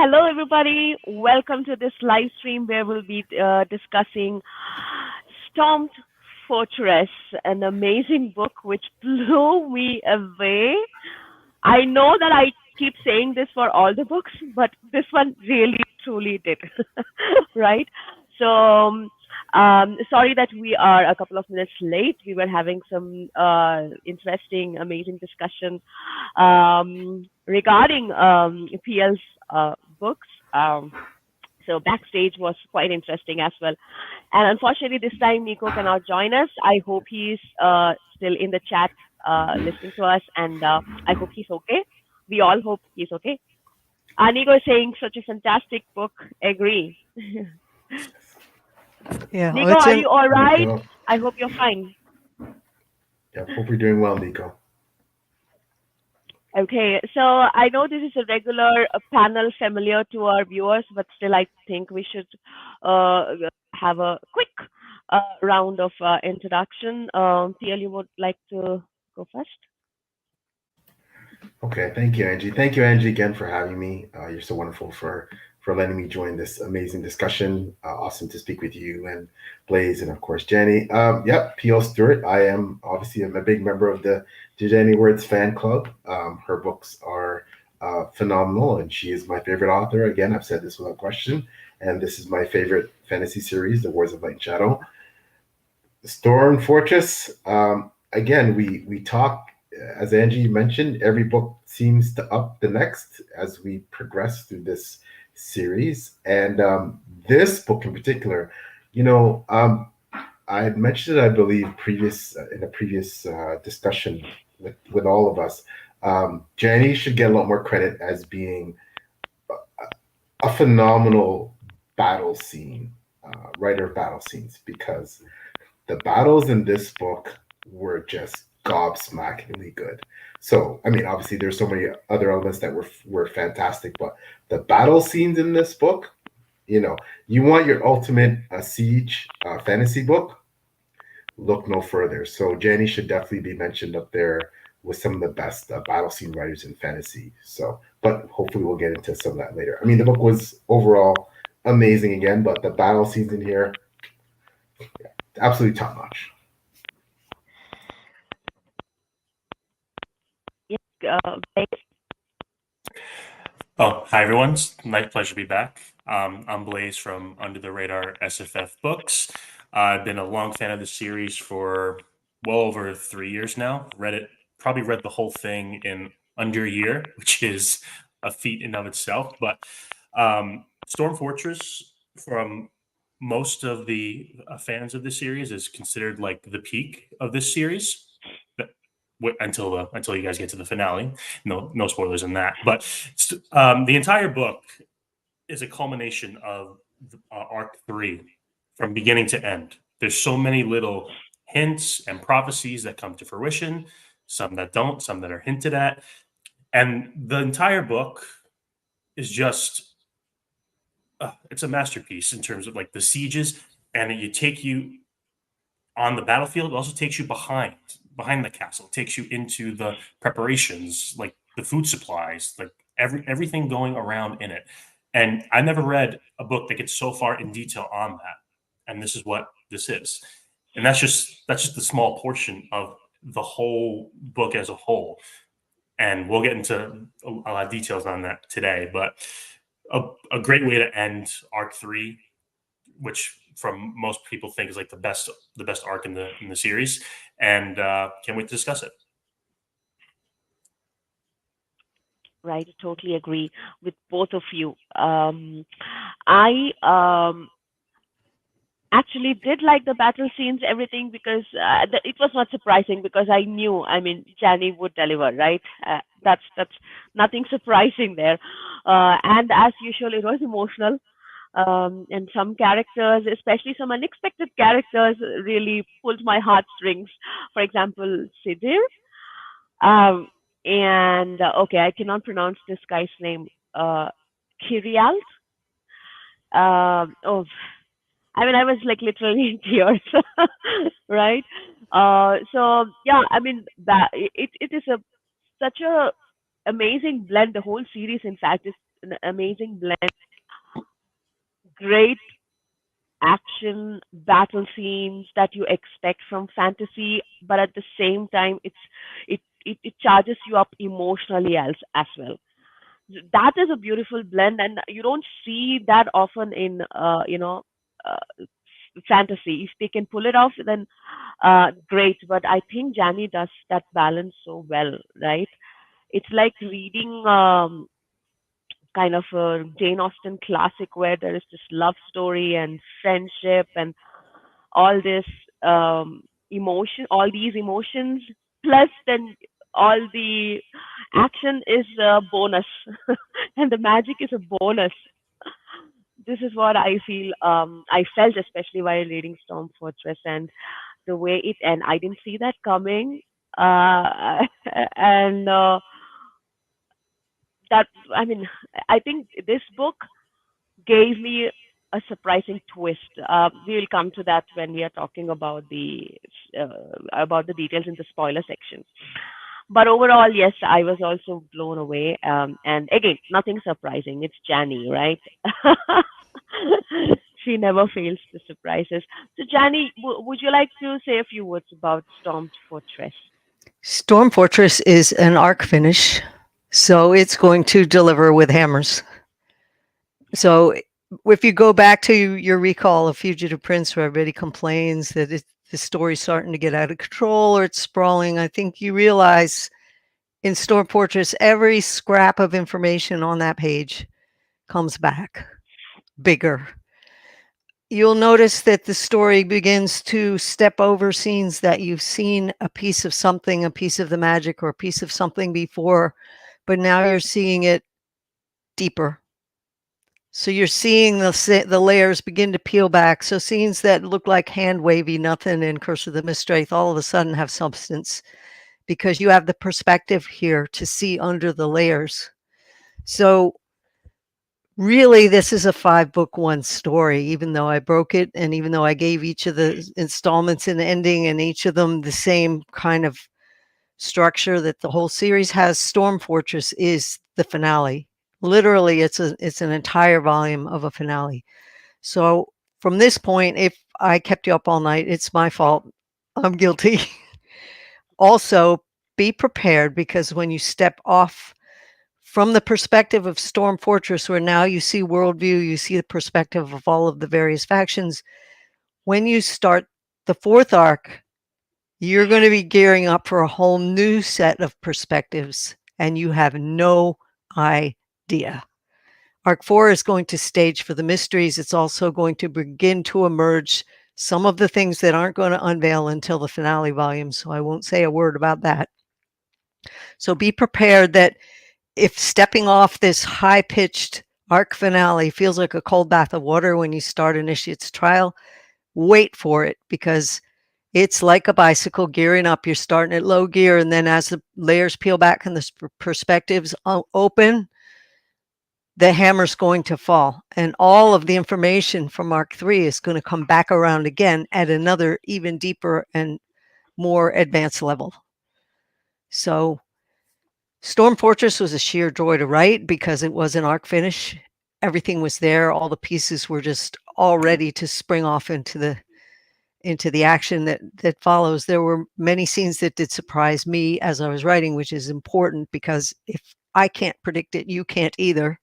Hello, everybody. Welcome to this live stream where we'll be discussing Stormed Fortress, an amazing book which blew me away. I know that I keep saying this for all the books, but this one really, truly did. Right? So, sorry that we are a couple of minutes late. We were having some interesting, amazing discussion regarding PL's books. So backstage was quite interesting as well. And unfortunately, this time Nico cannot join us. I hope he's still in the chat listening to us, and I hope he's okay. We all hope he's okay. Nico is saying such a fantastic book. Agree. Yeah, Nico, are you all right? Nico. I hope you're fine. Yeah, hope you're doing well, Nico. Okay, so I know this is a regular panel familiar to our viewers, but still I think we should have a quick round of introduction. PL, you would like to go first? Okay, thank you, Angie. Thank you, Angie, again for having me. You're so wonderful for letting me join this amazing discussion. Awesome to speak with you and Blaise and of course Janny. Yep, PL Stewart. I am obviously I'm a big member of the Janny Wurts fan club. Her books are phenomenal, and she is my favorite author. Again, I've said this without question, and this is my favorite fantasy series, The Wars of Light and Shadow. Storm Fortress. Again, we talk, as Angie mentioned, every book seems to up the next as we progress through this series. And this book in particular, I had mentioned it, I believe, in a previous discussion with all of us. Janny should get a lot more credit as being a phenomenal battle scene, writer of battle scenes, because the battles in this book were just gobsmackingly good. So, I mean, obviously, there's so many other elements that were fantastic, but the battle scenes in this book, you want your ultimate siege fantasy book, look no further. So, Janny should definitely be mentioned up there with some of the best battle scene writers in fantasy. So, but hopefully, we'll get into some of that later. I mean, the book was overall amazing again, but the battle scenes in here, absolutely top notch. Yeah, Oh, hi everyone. It's my pleasure to be back. I'm Blaise from Under the Radar SFF Books. I've been a long fan of the series for well over 3 years now. Probably read the whole thing in under a year, which is a feat in of itself. But Storm Fortress, from most of the fans of the series, is considered like the peak of this series. Until you guys get to the finale, no spoilers in that. But the entire book is a culmination of arc 3 from beginning to end. There's so many little hints and prophecies that come to fruition, some that don't, some that are hinted at, and the entire book is just it's a masterpiece in terms of like the sieges, and it take you on the battlefield. It also takes you behind the castle. It takes you into the preparations, like the food supplies, like everything going around in it. And I never read a book that gets so far in detail on that. And this is what this is. And that's just the small portion of the whole book as a whole. And we'll get into a lot of details on that today. But a great way to end arc 3, which from most people think is like the best arc in the series, and can't wait to discuss it. right, totally agree with both of you. I actually did like the battle scenes, everything, because it was not surprising because I knew, I mean, Janny would deliver, right? That's nothing surprising there. And as usual, it was emotional. And some characters, especially some unexpected characters, really pulled my heartstrings. For example, Sidir. Um, and okay, I cannot pronounce this guy's name. Kirialt. Oh, I mean, I was like literally in tears, right? So yeah, I mean, that it is a such a amazing blend. The whole series, in fact, is an amazing blend. Great action battle scenes that you expect from fantasy, but at the same time, it charges you up emotionally as well. That is a beautiful blend, and you don't see that often in fantasy. If they can pull it off, then great. But I think Janny does that balance so well, right? It's like reading kind of a Jane Austen classic where there is this love story and friendship and all this all these emotions, plus then all the action is a bonus, and the magic is a bonus. This is what I feel. I felt especially while reading Storm Fortress and the way it and I didn't see that coming. And that I mean, I think this book gave me a surprising twist. We will come to that when we are talking about the details in the spoiler section. But overall, yes, I was also blown away. And again, nothing surprising. It's Janny, right? She never fails to surprise us. So, Janny, would you like to say a few words about Storm Fortress? Storm Fortress is an arc finish, so it's going to deliver with hammers. So if you go back to your recall of Fugitive Prince, where everybody complains that the story's starting to get out of control or it's sprawling, I think you realize in Storm Fortress, every scrap of information on that page comes back bigger. You'll notice that the story begins to step over scenes that you've seen a piece of something, a piece of the magic, or a piece of something before, but now you're seeing it deeper. So you're seeing the layers begin to peel back. So scenes that look like hand wavy nothing in Curse of the Mistwraith all of a sudden have substance because you have the perspective here to see under the layers. So really, this is a 5-book one story, even though I broke it and even though I gave each of the installments an ending and each of them the same kind of structure that the whole series has. Storm Fortress is the finale. Literally, it's an entire volume of a finale. So from this point, if I kept you up all night, it's my fault. I'm guilty. Also, be prepared, because when you step off from the perspective of Storm Fortress, where now you see worldview, you see the perspective of all of the various factions, when you start the 4th arc, you're going to be gearing up for a whole new set of perspectives, and you have no idea. Arc 4 is going to stage for the mysteries. It's also going to begin to emerge some of the things that aren't going to unveil until the finale volume, so I won't say a word about that. So be prepared that if stepping off this high-pitched arc finale feels like a cold bath of water when you start Initiate's Trial, wait for it, because it's like a bicycle gearing up. You're starting at low gear, and then as the layers peel back and the perspectives open, the hammer's going to fall. And all of the information from Arc 3 is going to come back around again at another even deeper and more advanced level. So Storm Fortress was a sheer joy to write because it was an arc finish. Everything was there. All the pieces were just all ready to spring off into the action that follows. There were many scenes that did surprise me as I was writing, which is important because if I can't predict it, you can't either.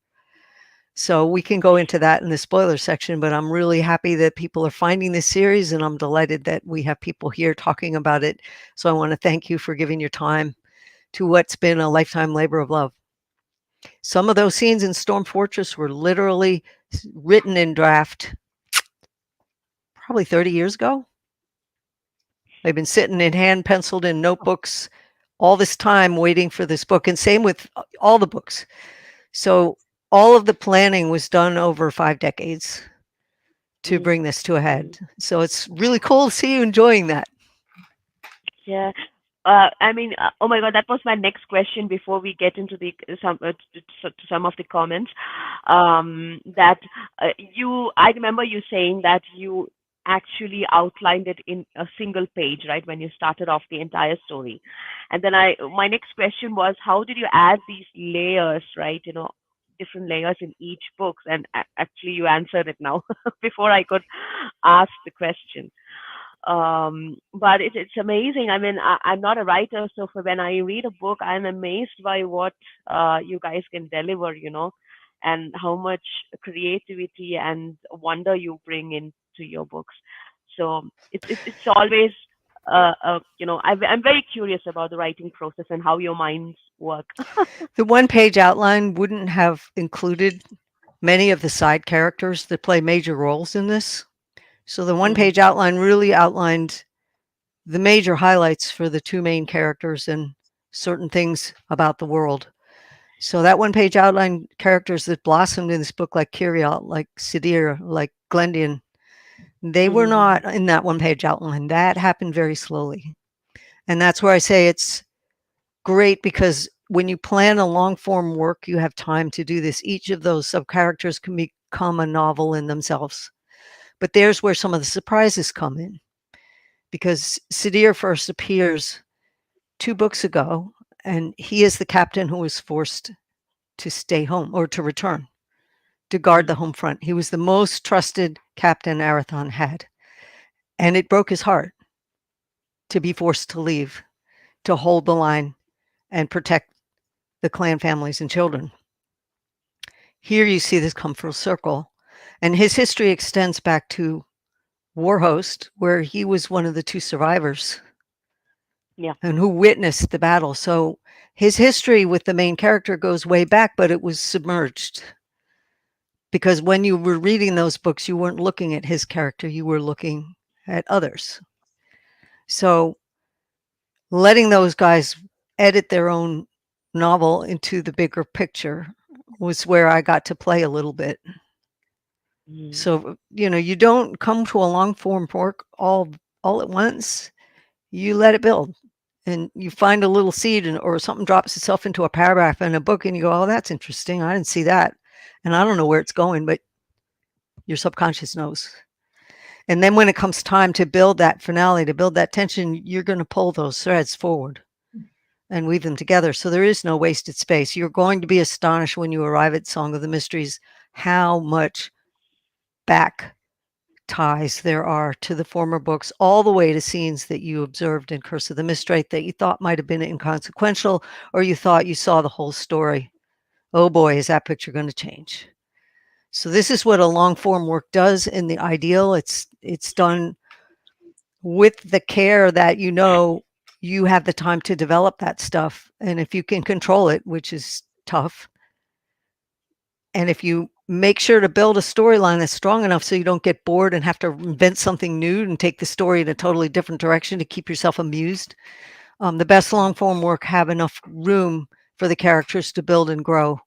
So we can go into that in the spoiler section, but I'm really happy that people are finding this series, and I'm delighted that we have people here talking about it. So I want to thank you for giving your time to what's been a lifetime labor of love. Some of those scenes in Storm Fortress were literally written in draft probably 30 years ago. They've been sitting in hand penciled in notebooks all this time waiting for this book, and same with all the books. So all of the planning was done over 5 decades to bring this to a head. So it's really cool to see you enjoying that. Yeah. I mean, oh my God, that was my next question before we get into the some of the comments. That I remember you saying that you actually outlined it in a single page, right, when you started off the entire story. And then my next question was, how did you add these layers, right? different layers in each book, and actually you answered it now before I could ask the question. But it's amazing. I mean, I'm not a writer, so for when I read a book, I'm amazed by what you guys can deliver, and how much creativity and wonder you bring into your books. So it's always, I'm very curious about the writing process and how your minds work. The one-page outline wouldn't have included many of the side characters that play major roles in this. So the one-page outline really outlined the major highlights for the two main characters and certain things about the world. So that one-page outline characters that blossomed in this book, like Kiriat, like Sidir, like Glendian, they were not in that one-page outline. That happened very slowly. And that's where I say it's great, because when you plan a long-form work, you have time to do this. Each of those sub-characters can become a novel in themselves. But there's where some of the surprises come in, because Sidir first appears 2 books ago, and he is the captain who was forced to stay home or to return to guard the home front. He was the most trusted captain Arathon had, and it broke his heart to be forced to leave, to hold the line and protect the clan families and children. Here you see this come full circle, and his history extends back to Warhost, where he was one of the 2 survivors. Yeah. And who witnessed the battle. So his history with the main character goes way back, but it was submerged. Because when you were reading those books, you weren't looking at his character, you were looking at others. So letting those guys edit their own novel into the bigger picture was where I got to play a little bit. So, you don't come to a long form work all at once. You let it build, and you find a little seed, or something drops itself into a paragraph in a book, and you go, oh, that's interesting. I didn't see that. And I don't know where it's going, but your subconscious knows. And then when it comes time to build that finale, to build that tension, you're going to pull those threads forward and weave them together. So there is no wasted space. You're going to be astonished when you arrive at Song of the Mysteries how much back ties there are to the former books, all the way to scenes that you observed in Curse of the Mistrate that you thought might have been inconsequential, or you thought you saw the whole story. Oh boy, is that picture going to change. So this is what a long form work does in the ideal. It's done with the care that you have the time to develop that stuff. And if you can control it, which is tough, and if you make sure to build a storyline that's strong enough so you don't get bored and have to invent something new and take the story in a totally different direction to keep yourself amused, the best long form work have enough room for the characters to build and grow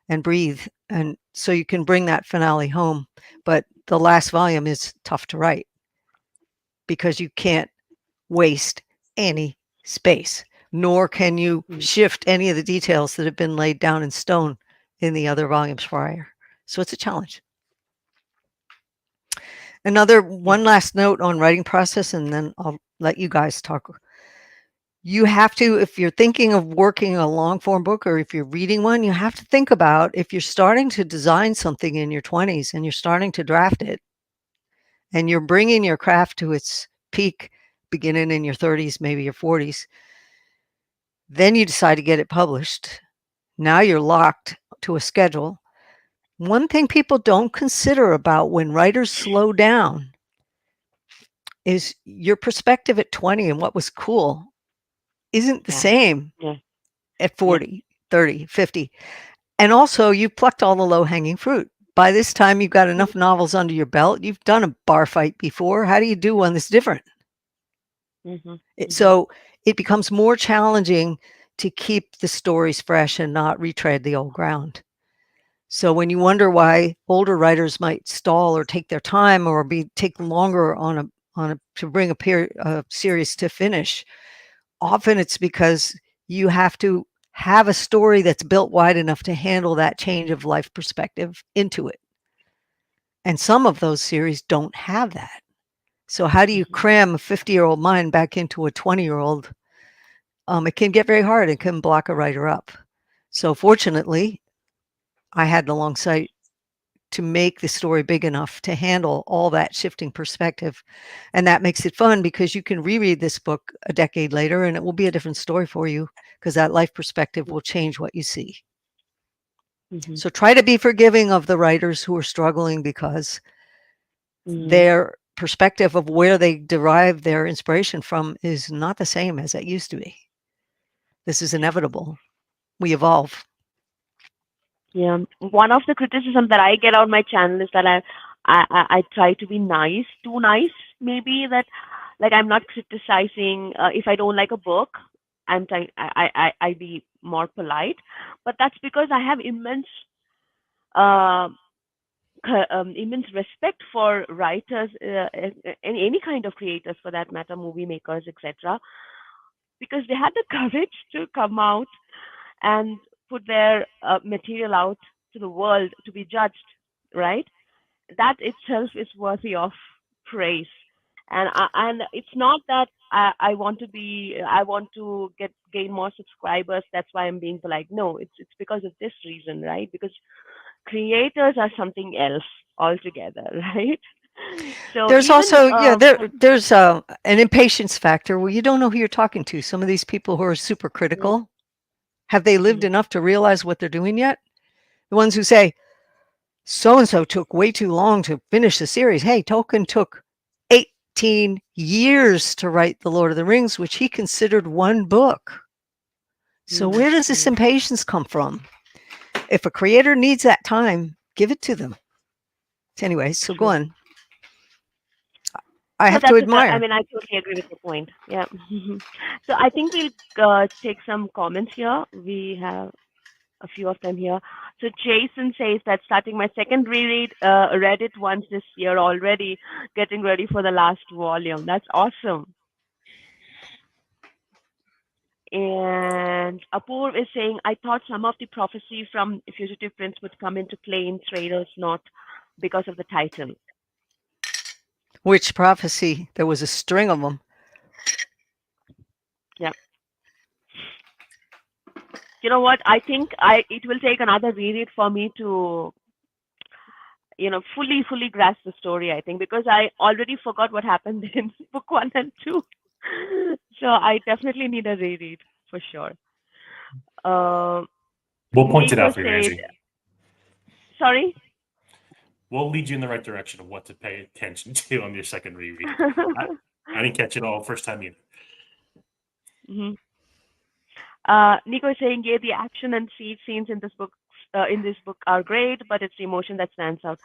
and breathe. And so you can bring that finale home. But the last volume is tough to write because you can't waste any space, nor can you shift any of the details that have been laid down in stone in the other volumes prior. So it's a challenge. One last note on writing process, and then I'll let you guys talk. You have to, if you're thinking of working a long form book, or if you're reading one, you have to think about, if you're starting to design something in your 20s and you're starting to draft it, and you're bringing your craft to its peak beginning in your 30s, maybe your 40s, then you decide to get it published. Now you're locked to a schedule. One thing people don't consider about when writers slow down is your perspective at 20 and what was cool isn't the same at 40, 30, 50. And also, you've plucked all the low-hanging fruit. By this time, you've got enough novels under your belt. You've done a bar fight before. How do you do one that's different? So it becomes more challenging to keep the stories fresh and not retread the old ground. So when you wonder why older writers might stall or take their time or take longer to bring a series to finish, often it's because you have to have a story that's built wide enough to handle that change of life perspective into it. And some of those series don't have that. So how do you cram a 50-year-old mind back into a 20-year-old? It can get very hard. It can block a writer up. So fortunately, I had the long sight to make the story big enough to handle all that shifting perspective. And that makes it fun because you can reread this book a decade later and it will be a different story for you because that life perspective will change what you see. Mm-hmm. So try to be forgiving of the writers who are struggling because Mm-hmm. their perspective of where they derive their inspiration from is not the same as it used to be. This is inevitable. We evolve. Yeah. One of the criticism that I get on my channel is that I try to be nice, too nice, maybe that like I'm not criticizing if I don't like a book, I'm trying I be more polite, but that's because I have uh, immense respect for writers and any kind of creators for that matter, movie makers, etc. Because they had the courage to come out and put their material out to the world to be judged, right? That itself is worthy of praise. And it's not that I want to gain more subscribers. That's why I'm being polite. No, it's because of this reason, right? Because creators are something else altogether, right? So There's even also, yeah, there's an impatience factor where you don't know who you're talking to. Some of these people who are super Mhm, critical, have they lived mhm, enough to realize what they're doing yet? The ones who say, so and so took way too long to finish the series. Hey, Tolkien took 18 years to write The Lord of the Rings, which he considered one book. So, mhm, where does this mhm. impatience come from? If a creator needs that time, give it to them. Anyway, so go True. on. I No, have to that's it. I admire. mean, I totally agree with your point. Yeah. So I think we'll take some comments here. We have a few of them here. So Jason says that starting my second reread, read it once this year already, getting ready for the last volume. That's awesome. And Apoor is saying, I thought some of the prophecy from Fugitive Prince would come into play in trailers, not because of the title. Which prophecy? There was a string of them. Yeah. You know what? I think I it will take another reread for me to fully grasp the story, I think, because I already forgot what happened in book one and two. So I definitely need a reread for sure. Uh, We'll point it Nico out for you, said, Angie. sorry. We'll lead you in the right direction of what to pay attention to on your second reread. I, I didn't catch it all first time either. hmm Nico is saying, yeah, the action and siege scenes in this book are great, but it's the emotion that stands out.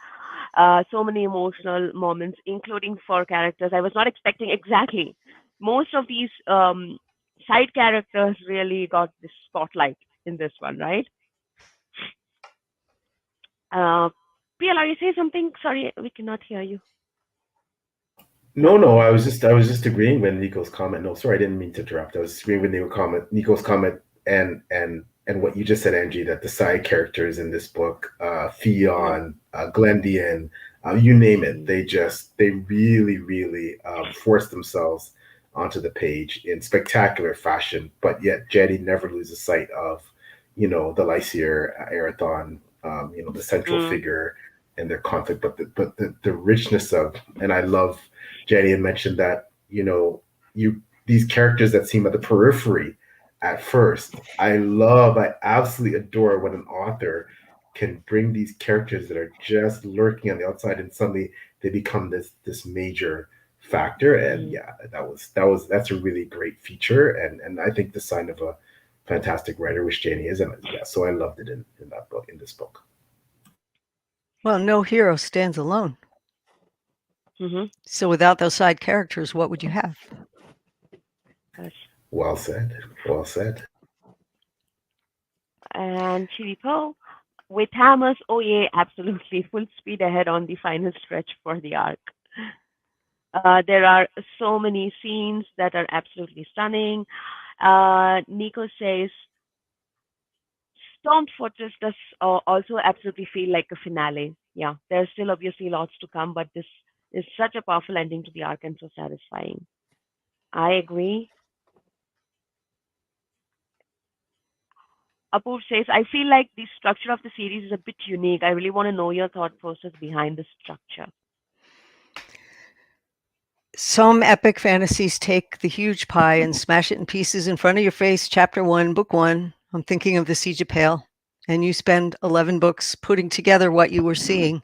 So many emotional moments, including for characters I was not expecting exactly. Most of these side characters really got the spotlight in this one, right? Uh, PL, are you saying something? Sorry, we cannot hear you. No, I was just agreeing with Nico's comment. No, sorry, I didn't mean to interrupt. I was agreeing with Nico's comment, and what you just said, Angie, that the side characters in this book, Mm, Theon, Glendian, you name it, mm, they really, really force themselves onto the page in spectacular fashion. But yet, Jetty never loses sight of, the Lysier, Arathon, the central mm, figure and their conflict, but the richness of, and I love Jenny had mentioned that you these characters that seem at the periphery at first. I absolutely adore when an author can bring these characters that are just lurking on the outside and suddenly they become this major factor. And mm. yeah, that's a really great feature, and I think the sign of a fantastic writer, which Janie is, and yeah, so I loved it in that book, in this book. Well, no hero stands alone. Mm-hmm. So without those side characters, what would you have? Yes. Well said. Well said. And Chili Poe with hammers. Oh yeah, absolutely, full speed ahead on the final stretch for the arc. There are so many scenes that are absolutely stunning. Nico says Storm Fortress does also absolutely feel like a finale. Yeah, there's still obviously lots to come, but this is such a powerful ending to the arc and so satisfying. I agree. Apoor says, I feel like the structure of the series is a bit unique. I really want to know your thought process behind the structure. Some epic fantasies take the huge pie and smash it in pieces in front of your face. Chapter 1, book 1. I'm thinking of The Siege of Pale. And you spend 11 books putting together what you were seeing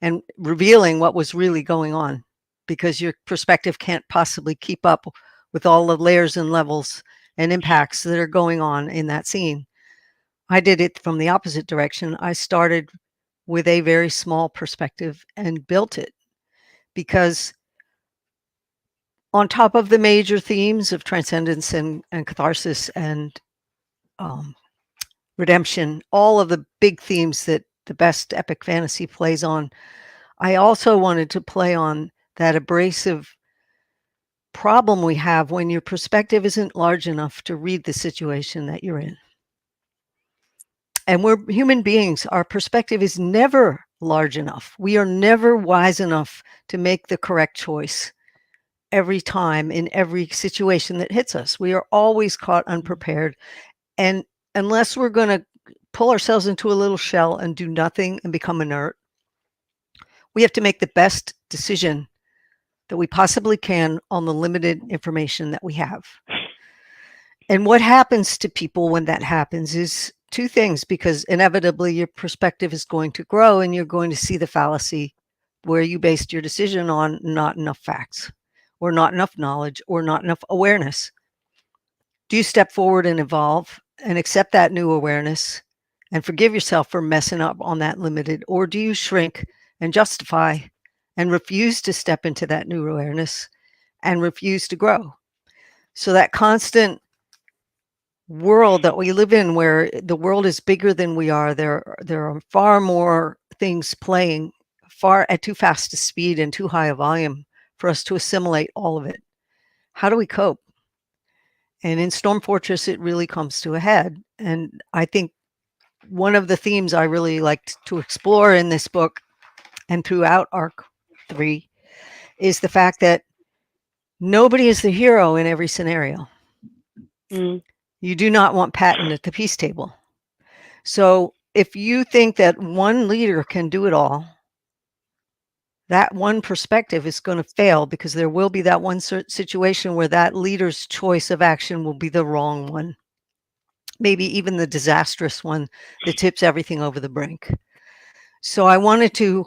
and revealing what was really going on, because your perspective can't possibly keep up with all the layers and levels and impacts that are going on in that scene. I did it from the opposite direction. I started with a very small perspective and built it, because on top of the major themes of transcendence and catharsis and redemption, all of the big themes that the best epic fantasy plays on, I also wanted to play on that abrasive problem we have when your perspective isn't large enough to read the situation that you're in. And we're human beings. Our perspective is never large enough. We are never wise enough to make the correct choice every time in every situation that hits us. We are always caught unprepared. And unless we're going to pull ourselves into a little shell and do nothing and become inert, we have to make the best decision that we possibly can on the limited information that we have. And what happens to people when that happens is two things, because inevitably your perspective is going to grow and you're going to see the fallacy where you based your decision on not enough facts or not enough knowledge or not enough awareness. Do you step forward and evolve and accept that new awareness and forgive yourself for messing up on that limited, or do you shrink and justify and refuse to step into that new awareness and refuse to grow? So that constant world that we live in, where the world is bigger than we are, there are far more things playing far at too fast a speed and too high a volume for us to assimilate all of it. How do we cope? And in Storm Fortress, it really comes to a head. And I think one of the themes I really liked to explore in this book and throughout Arc 3 is the fact that nobody is the hero in every scenario. Mm. You do not want Patton at the peace table. So if you think that one leader can do it all, that one perspective is going to fail, because there will be that one situation where that leader's choice of action will be the wrong one, maybe even the disastrous one that tips everything over the brink. So I wanted to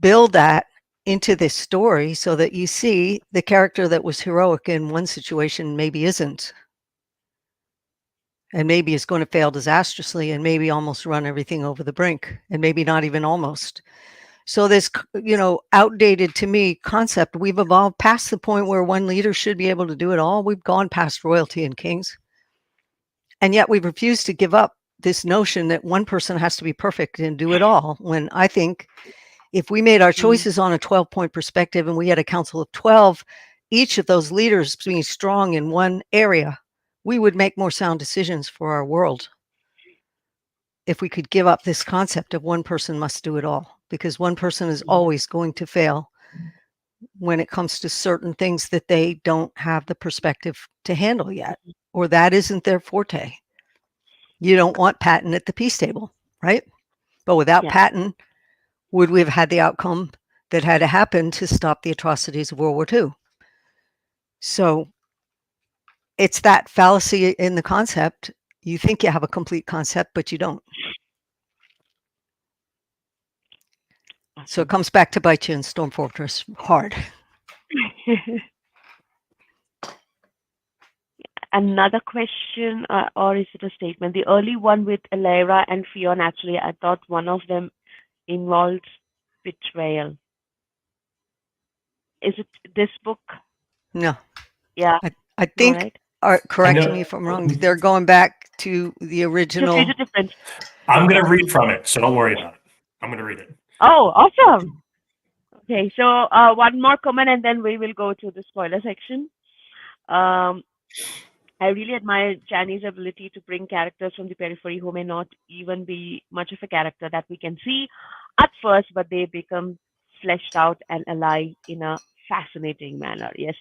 build that into this story so that you see the character that was heroic in one situation maybe isn't, and maybe is going to fail disastrously and maybe almost run everything over the brink, and maybe not even almost. So this, outdated to me concept, we've evolved past the point where one leader should be able to do it all. We've gone past royalty and kings. And yet we've refused to give up this notion that one person has to be perfect and do it all. When I think if we made our choices on a 12-point perspective and we had a council of 12, each of those leaders being strong in one area, we would make more sound decisions for our world if we could give up this concept of one person must do it all, because one person is always going to fail when it comes to certain things that they don't have the perspective to handle yet, or that isn't their forte. You don't want Patton at the peace table, right? But without Patton, would we have had the outcome that had to happen to stop the atrocities of World War II? So it's that fallacy in the concept. You think you have a complete concept, but you don't. So it comes back to bite you in Storm Fortress hard. Another question, or is it a statement? The early one with Elera and Fionn, actually, I thought one of them involves betrayal. Is it this book? No. Yeah. I think, right. Correct me if I'm wrong, they're going back to the original. Just read the difference. I'm going to read from it, so don't worry about it. I'm going to read it. Oh, awesome. Okay, so one more comment and then we will go to the spoiler section. I really admire Janny's ability to bring characters from the periphery who may not even be much of a character that we can see at first, but they become fleshed out and alive in a fascinating manner. Yes.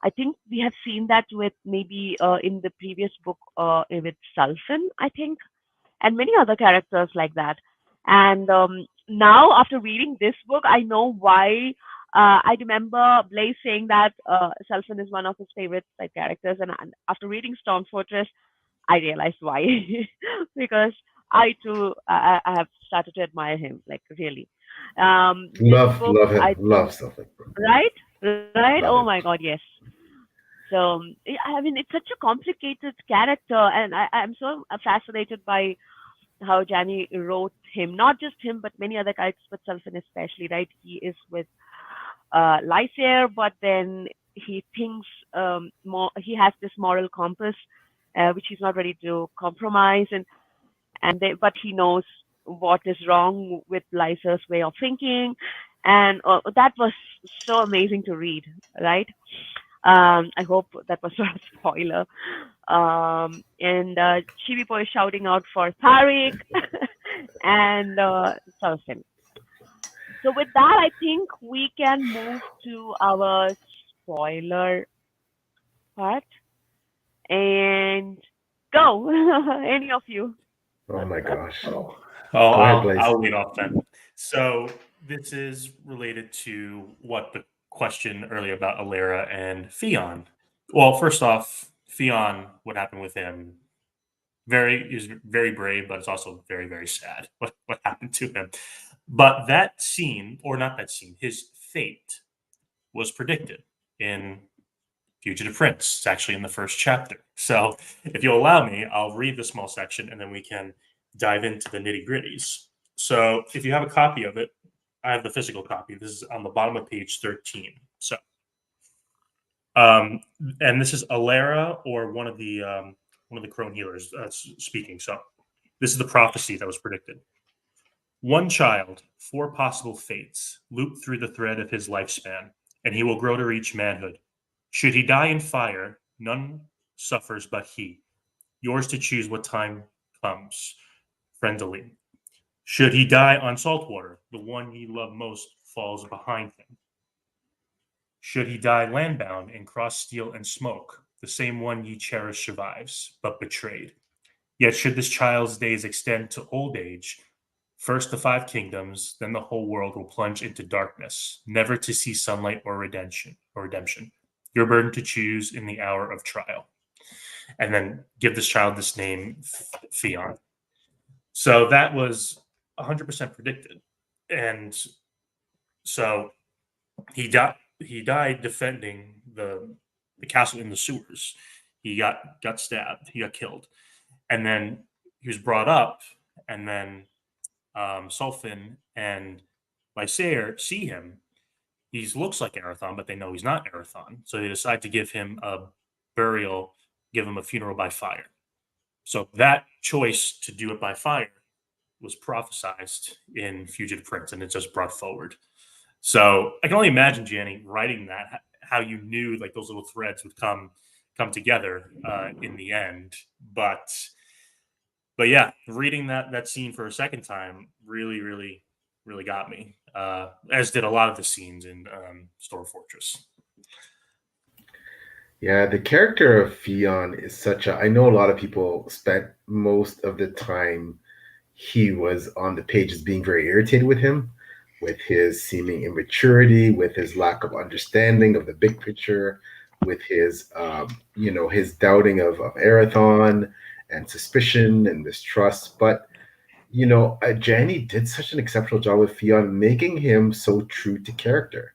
I think we have seen that with maybe in the previous book with Sulfin, I think, and many other characters like that. And now, after reading this book, I know why. I remember Blaise saying that Sulfin is one of his favorite side characters, and after reading Storm Fortress, I realized why. Because I too, I have started to admire him, like really. This book, Love him. I think, Love stuff like that. right, right. Oh Love my him. God, yes. So, I mean, it's such a complicated character, and I'm so fascinated by how Janny wrote him, not just him, but many other characters, but Sulfin especially, right? He is with Lysair, but then he thinks more, he has this moral compass, which he's not ready to compromise, but he knows what is wrong with Lysair's way of thinking. And that was so amazing to read, right? I hope that was not a spoiler. And Chibi Boy shouting out for Tariq and Sulfin. So with that, I think we can move to our spoiler part and go. Any of you? Oh my gosh. Oh, Go ahead, Blaise. I'll lead off then. So this is related to what the question earlier about Alera and Theon. Well, first off, Theon, what happened with him? Is very brave, but it's also very, very sad what happened to him. But that scene, or not that scene, his fate was predicted in Fugitive Prince. It's actually in the first chapter. So if you'll allow me, I'll read the small section and then we can dive into the nitty gritties. So if you have a copy of it, I have the physical copy. This is on the bottom of page 13. So, and this is Alera or one of the crone healers speaking. So this is the prophecy that was predicted. One child, four possible fates, loop through the thread of his lifespan, and he will grow to reach manhood. Should he die in fire, none suffers but he. Yours to choose what time comes, friendly. Should he die on salt water, the one he loved most falls behind him. Should he die landbound and cross steel and smoke, the same one ye cherish survives, but betrayed. Yet should this child's days extend to old age, first the five kingdoms, then the whole world will plunge into darkness, never to see sunlight or redemption. Your burden to choose in the hour of trial. And then give this child this name, Theon. So that was 100% predicted. And so he died defending the castle in the sewers. He got stabbed. He got killed. And then he was brought up, and then Sulfin and Lysair see him. He looks like Arathon, but they know he's not Arathon. So they decide to give him a burial, give him a funeral by fire. So that choice to do it by fire was prophesized in Fugitive Prince, and it's just brought forward. So I can only imagine, Janny, writing that, how you knew like those little threads would come together in the end. But yeah, reading that scene for a second time really, really, really got me. As did a lot of the scenes in Storm Fortress. Yeah, the character of Theon is such a. I know a lot of people spent most of the time he was on the pages being very irritated with his seeming immaturity, with his lack of understanding of the big picture, with his, his doubting of Arathon and suspicion and mistrust. But Janny did such an exceptional job with Theon, making him so true to character.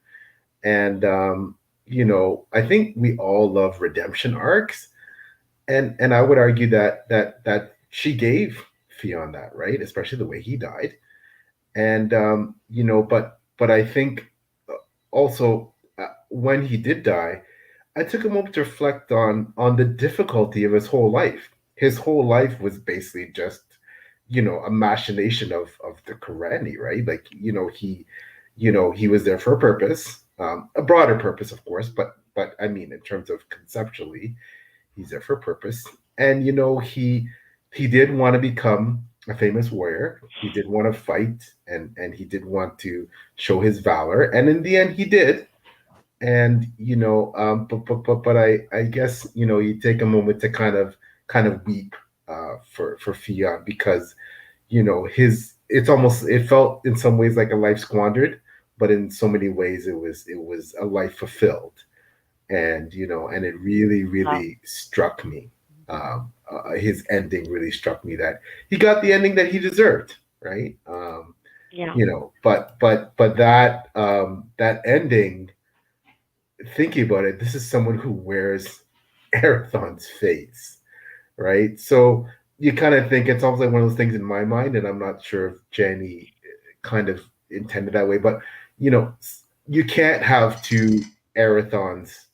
And I think we all love redemption arcs, and I would argue that she gave Theon that, right, especially the way he died. And but I think also when he did die, I took a moment to reflect on the difficulty of his whole life. His whole life was basically just a machination of the Karani, right? Like he was there for a purpose, a broader purpose, of course, but I mean, in terms of conceptually, he's there for a purpose. And he did want to become a famous warrior. He did want to fight, and he did want to show his valor. And in the end, he did. and but I guess you take a moment to kind of weep for Fion, because his it felt in some ways like a life squandered, but in so many ways it was a life fulfilled. And and it really Wow. really struck me. His ending really struck me, that he got the ending that he deserved, right? Yeah. But that ending, thinking about it, this is someone who wears Arathon's face, right? So you kind of think it's almost like one of those things in my mind, and I'm not sure if Jenny kind of intended that way, but you know, you can't have Arathons,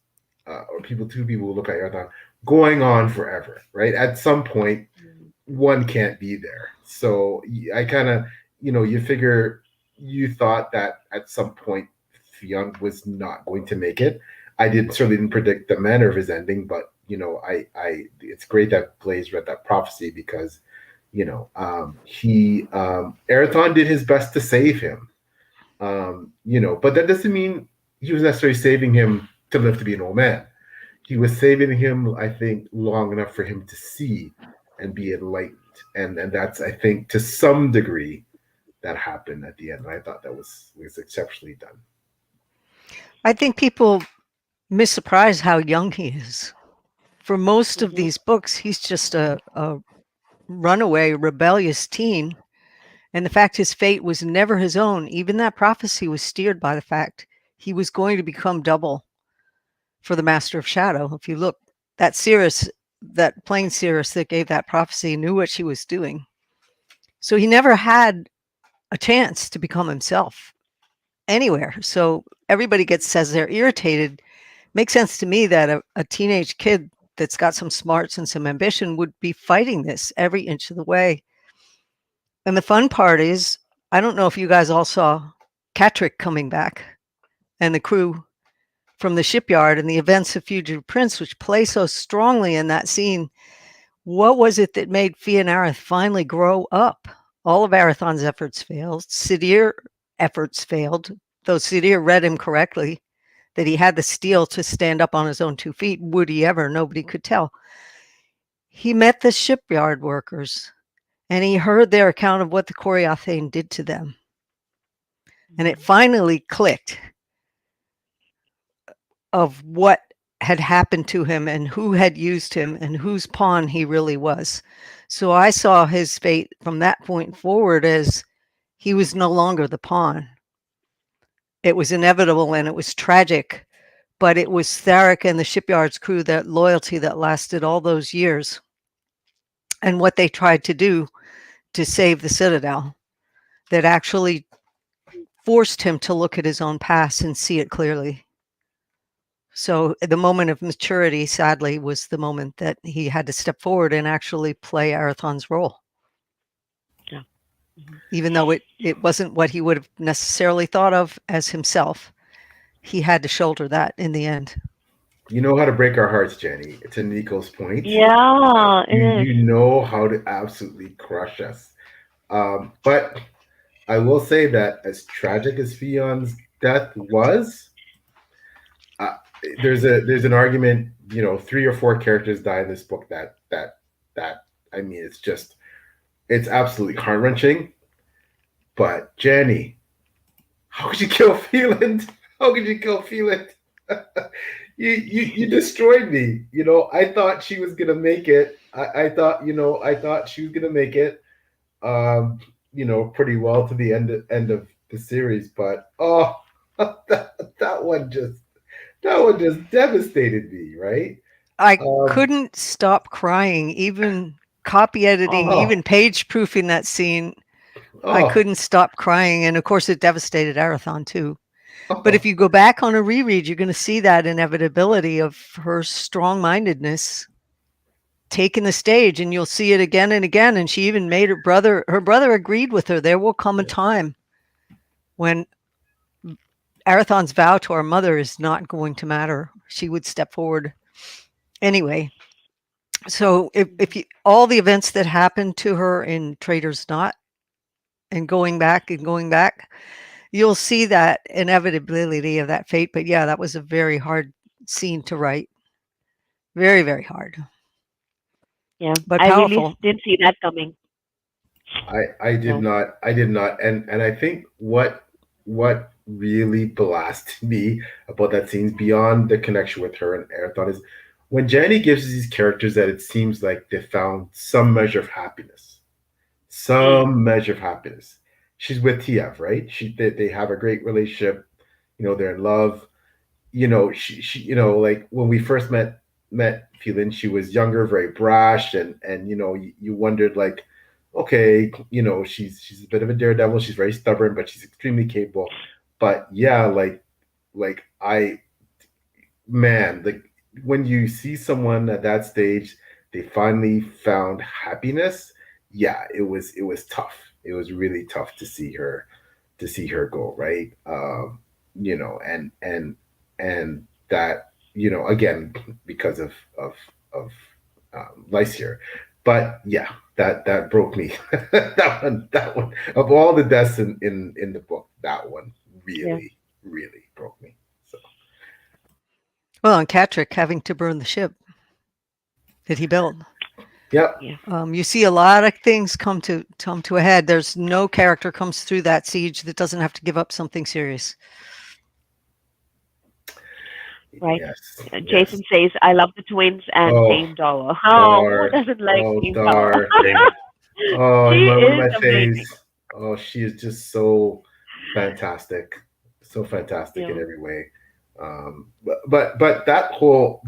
or two people who look at Arathon going on forever, right? At some point, Mm. one can't be there. So I kind of, you figure, you thought that at some point Fionn was not going to make it. I didn't certainly didn't predict the manner of his ending, but it's great that Blaise read that prophecy, because he Arathon did his best to save him. But that doesn't mean he was necessarily saving him to live to be an old man. He was saving him, I think, long enough for him to see and be enlightened. And that's, I think, to some degree, that happened at the end. And I thought that was exceptionally done. I think people miss surprise how young he is. For most of Mhm. these books, he's just a runaway, rebellious teen. And the fact his fate was never his own, even that prophecy was steered by the fact he was going to become double for the Master of Shadow. If you look, that Seeress, that plain Seeress that gave that prophecy knew what she was doing. So he never had a chance to become himself anywhere. So everybody says they're irritated. Makes sense to me that a teenage kid that's got some smarts and some ambition would be fighting this every inch of the way. And the fun part is, I don't know if you guys all saw Catrick coming back and the crew from the shipyard and the events of Fugitive Prince, which play so strongly in that scene. What was it that made Fionn finally grow up? All of Arathon's efforts failed. Sidir efforts failed, though Sidir read him correctly, that he had the steel to stand up on his own 2 feet. Would he ever? Nobody could tell. He met the shipyard workers, and he heard their account of what the Coriathane did to them. And it finally clicked of what had happened to him and who had used him and whose pawn he really was. So I saw his fate from that point forward as he was no longer the pawn. It was inevitable and it was tragic, but it was Tharic and the shipyard's crew, that loyalty that lasted all those years, and what they tried to do to save the Citadel, that actually forced him to look at his own past and see it clearly. So the moment of maturity, sadly, was the moment that he had to step forward and actually play Arathon's role. Yeah. Mhm. Even though it wasn't what he would have necessarily thought of as himself, he had to shoulder that in the end. You know how to break our hearts, Jenny. To Nico's point, Yeah, it is. you know how to absolutely crush us. But I will say that, as tragic as Fion's death was, uh, there's an argument. 3 or 4 characters die in this book that I mean, it's absolutely heart wrenching. But Jenny, how could you kill Phelan? How could you kill Phelan? You destroyed me. I thought she was gonna make it. I thought she was gonna make it. Pretty well to the end of the series, but that one just devastated me, right? I Um, couldn't stop crying, even copy editing, Oh, oh, even page proofing that scene. I oh, couldn't stop crying. And of course, it devastated Arathon too. But if oh, you go back on a reread, you're going to see that inevitability of her strong mindedness taking the stage, and you'll see it again and again. And she even made her brother agreed with her. There will come a yeah. time when Arathon's vow to our mother is not going to matter. She would step forward anyway. So if you, all the events that happened to her in Trader's Knot and going back, you'll see that inevitability of that fate. But yeah, that was a very hard scene to write. Very, very hard, Yeah, but I really powerful. didn't see that coming. So I did not, and I think what really blasted me about that scene beyond the connection with her and Erathon is when Janny gives these characters that it seems like they found some measure of happiness, mm, some measure of happiness. She's with TF, right? They have a great relationship. They're in love. She like when we first met Phelan, she was younger, very brash, and you wondered like, okay, she's a bit of a daredevil. She's very stubborn, but she's extremely capable. But yeah, like I man, like when you see someone at that stage, they finally found happiness. Yeah, it was tough. It was really tough to see her go, right. And that, again, because of Lysier. But yeah, that broke me. That one of all the deaths in the book, that one yeah, really broke me. So Well, and Catrick having to burn the ship that he built. yep. yeah, You see a lot of things come to a head. There's no character comes through that siege that doesn't have to give up something serious. right. Yes, yes. Jason says, "I love the twins and Oh, Dame Dower." Oh, who Dar. doesn't like Oh, Dame Dower? Dar. Same. Oh, She you remember is my amazing. face? Oh, she is just fantastic, so fantastic in Yeah, every way. But that whole,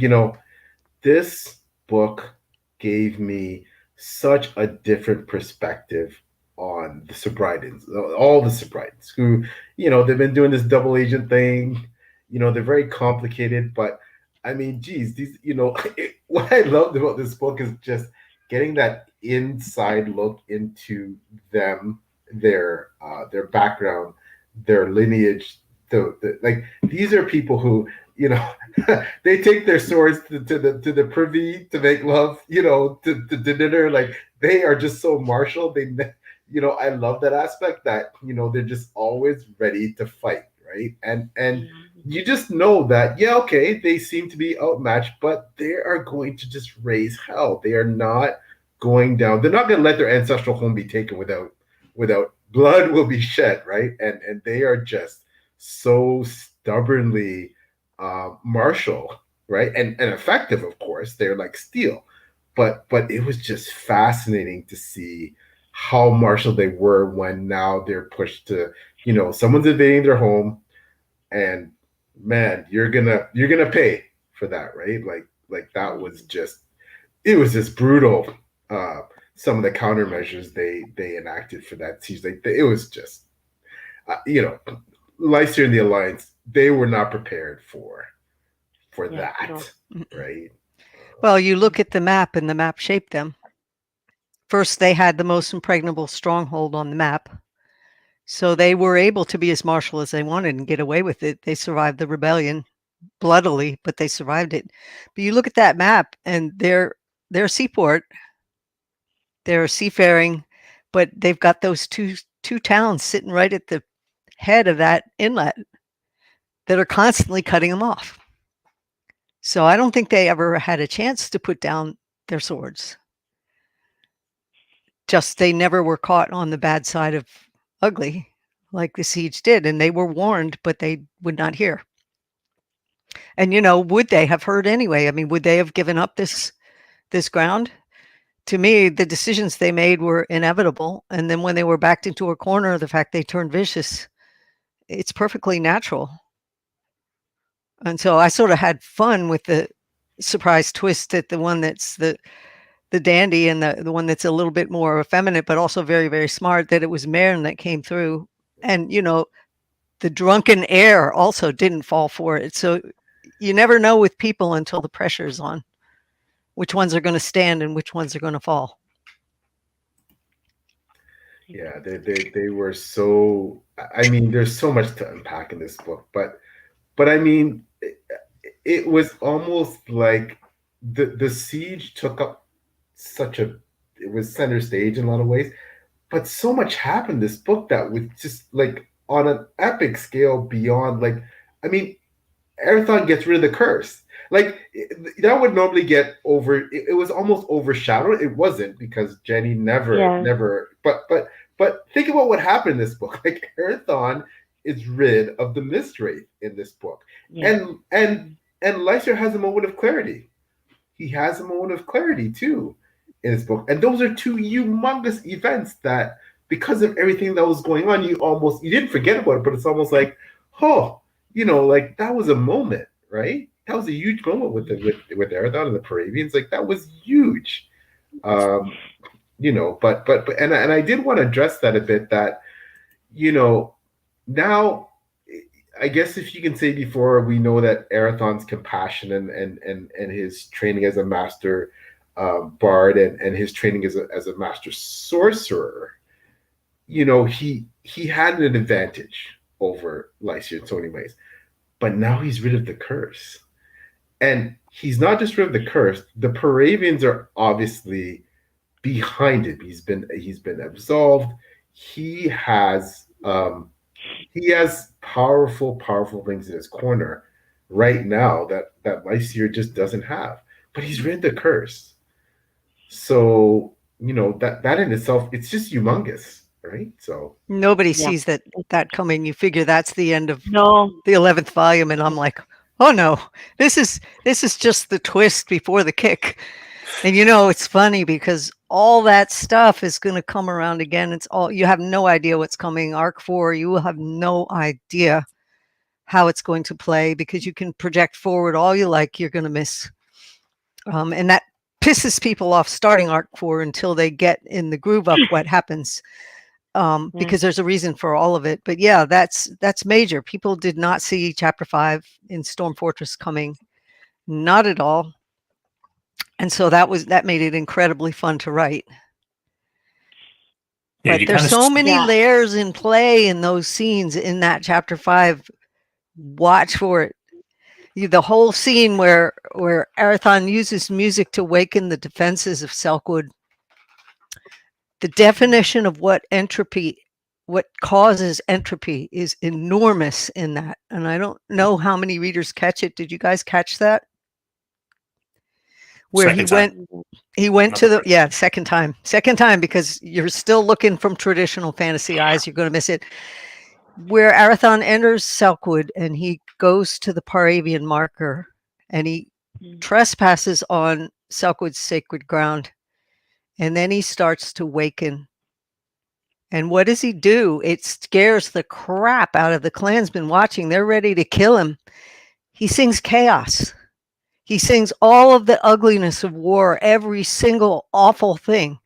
this book gave me such a different perspective on the Sobridans, all the Sobridans who, they've been doing this double agent thing. They're very complicated, but I mean, geez, what I loved about this book is just getting that inside look into them, their background, their lineage. Like these are people who, they take their swords to the privy to make love, to dinner. Like they are just so martial. I love that aspect that they're just always ready to fight, right? And yeah, you just know that, yeah, okay, they seem to be outmatched, but they are going to just raise hell. They are not going down. They're not going to let their ancestral home be taken without blood will be shed, right? And they are just so stubbornly martial, right? And effective, of course. They're like steel, but it was just fascinating to see how martial they were when now they're pushed to, someone's invading their home, and man, you're gonna pay for that, right? Like that was mm, just it was just brutal. Uh, some of the countermeasures they enacted for that siege, like it was just, uh, you know, Leicester and the Alliance, they were not prepared for yeah. that, No. right? Well, you Mm, look at the map and the map shaped them. First, they had the most impregnable stronghold on the map. So they were able to be as martial as they wanted and get away with it. They survived the rebellion bloodily, but they survived it. But you look at that map and their seaport, they're seafaring, but they've got those two towns sitting right at the head of that inlet that are constantly cutting them off. So I don't think they ever had a chance to put down their swords. Just they never were caught on the bad side of ugly like the siege did, and they were warned, but they would not hear. And would they have heard anyway? I mean, would they have given up this ground? To me, the decisions they made were inevitable. And then when they were backed into a corner, the fact they turned vicious, it's perfectly natural. And so I sort of had fun with the surprise twist at the one that's the dandy and the one that's a little bit more effeminate, but also very, very smart, that it was Mern that came through. And, the drunken heir also didn't fall for it. So you never know with people until the pressure is on, which ones are going to stand and which ones are going to fall. Yeah, they were so. I mean, there's so much to unpack in this book, but I mean, it was almost like the siege took up such a it was center stage in a lot of ways, but so much happened in this book that was just like on an epic scale beyond, like, I mean, Erathon gets rid of the curse. Like, that would normally get over. It was almost overshadowed. It wasn't, because Jenny Yeah. never. But think about what happened in this book. Like, Erathon is rid of the Mistwraith in this book, Yeah. and Lyser has a moment of clarity. He has a moment of clarity too in this book, and those are two humongous events that, because of everything that was going on, you didn't forget about it, but it's almost like, oh, like, that was a moment, right? That was a huge moment with Arathon and the Paravians. Like, that was huge. um but I did want to address that a bit, that now, I guess, if you can say, before we know that Arathon's compassion and his training as a master bard, and his training as a master sorcerer, he had an advantage over Lycia in so many ways. But now he's rid of the curse. And he's not just rid of the curse. The Paravians are obviously behind him. He's been absolved. He has powerful things in his corner right now that Lysier just doesn't have. But he's rid the curse. So, that in itself, it's just humongous, right? So Nobody Yeah. sees that coming. You figure that's the end of No. the 11th volume, and I'm like, oh no, this is just the twist before the kick. And it's funny, because all that stuff is going to come around again. It's all, you have no idea what's coming. Arc 4, you will have no idea how it's going to play, because you can project forward all you like, you're going to miss. And that pisses people off starting Arc 4 until they get in the groove of what happens. Yeah. Because there's a reason for all of it. But yeah, that's major. People did not see Chapter 5 in Storm Fortress coming, not at all. And so that made it incredibly fun to write. Yeah, But you there's kind so of many Yeah. layers in play in those scenes in that Chapter 5. Watch for it. The whole scene where Arathon uses music to waken the defenses of Selkwood. The definition of what causes entropy is enormous in that. And I don't know how many readers catch it. Did you guys catch that? Where second time. he went Not to the the, first. second time, because you're still looking from traditional fantasy eyes, you're going to miss it. Where Arathon enters Selkwood and he goes to the Paravian marker, and he trespasses on Selkwood's sacred ground, and then he starts to waken. And what does he do? It scares the crap out of the clansmen watching. They're ready to kill him. He sings chaos. He sings all of the ugliness of war, every single awful thing,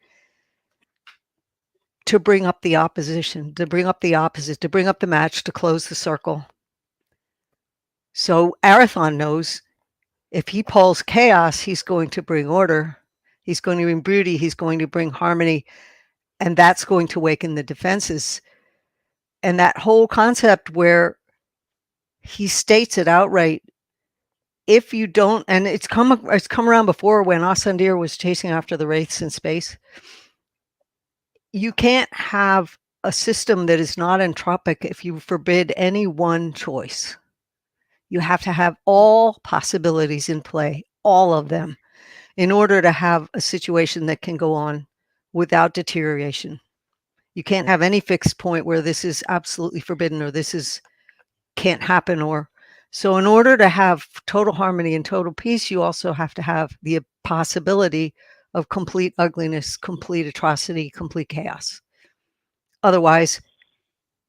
to bring up the opposition, to bring up the opposite, to bring up the match, to close the circle. So Arathon knows, if he pulls chaos, he's going to bring order. He's going to bring beauty. He's going to bring harmony. And that's going to awaken the defenses. And that whole concept where he states it outright, if you don't, and it's come around before when Asandir was chasing after the wraiths in space, you can't have a system that is not entropic if you forbid any one choice. You have to have all possibilities in play, all of them, in order to have a situation that can go on without deterioration. You can't have any fixed point where this is absolutely forbidden, or this can't happen. Or so in order to have total harmony and total peace, you also have to have the possibility of complete ugliness, complete atrocity, complete chaos. Otherwise,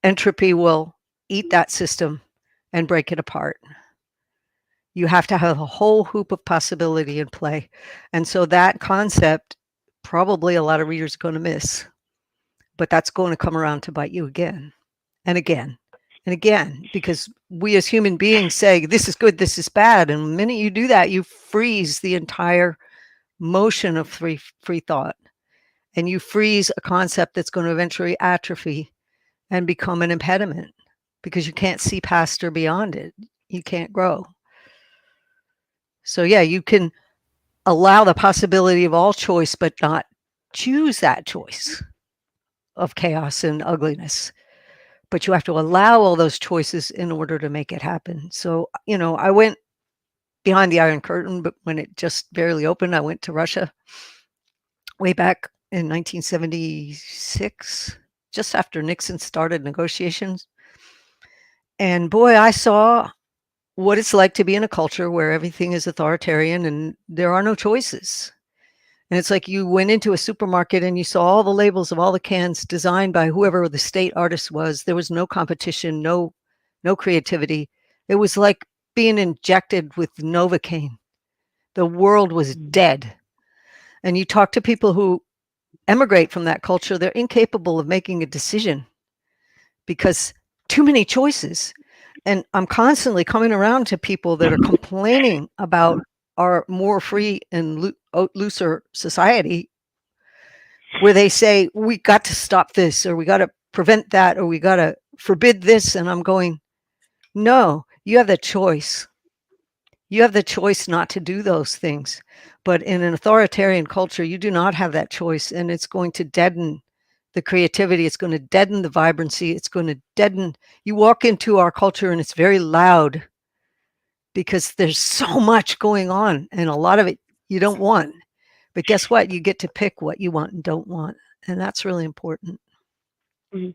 entropy will eat that system and break it apart. You have to have a whole hoop of possibility in play. And so that concept, probably a lot of readers are going to miss, but that's going to come around to bite you again and again and again, because we as human beings say, this is good, this is bad. And the minute you do that, you freeze the entire motion of free thought, and you freeze a concept that's going to eventually atrophy and become an impediment, because you can't see past or beyond it. You can't grow. So yeah, you can allow the possibility of all choice, but not choose that choice of chaos and ugliness. but you have to allow all those choices in order to make it happen. So, I went behind the Iron Curtain, but when it just barely opened, I went to Russia way back in 1976, just after Nixon started negotiations. And boy, I saw what it's like to be in a culture where everything is authoritarian and there are no choices. And it's like you went into a supermarket and you saw all the labels of all the cans designed by whoever the state artist was. There was no competition, no creativity. It was like being injected with Novocaine. The world was dead. And you talk to people who emigrate from that culture, they're incapable of making a decision because too many choices. And I'm constantly coming around to people that are complaining about our more free and looser society, where they say, we got to stop this, or we got to prevent that, or we got to forbid this. And I'm going, no, you have the choice. You have the choice not to do those things. But in an authoritarian culture, you do not have that choice. And it's going to deaden the creativity. It's going to deaden the vibrancy. It's going to deaden. You walk into our culture and it's very loud because there's so much going on. And a lot of it you don't want. But guess what? You get to pick what you want and don't want. And that's really important. Mhm.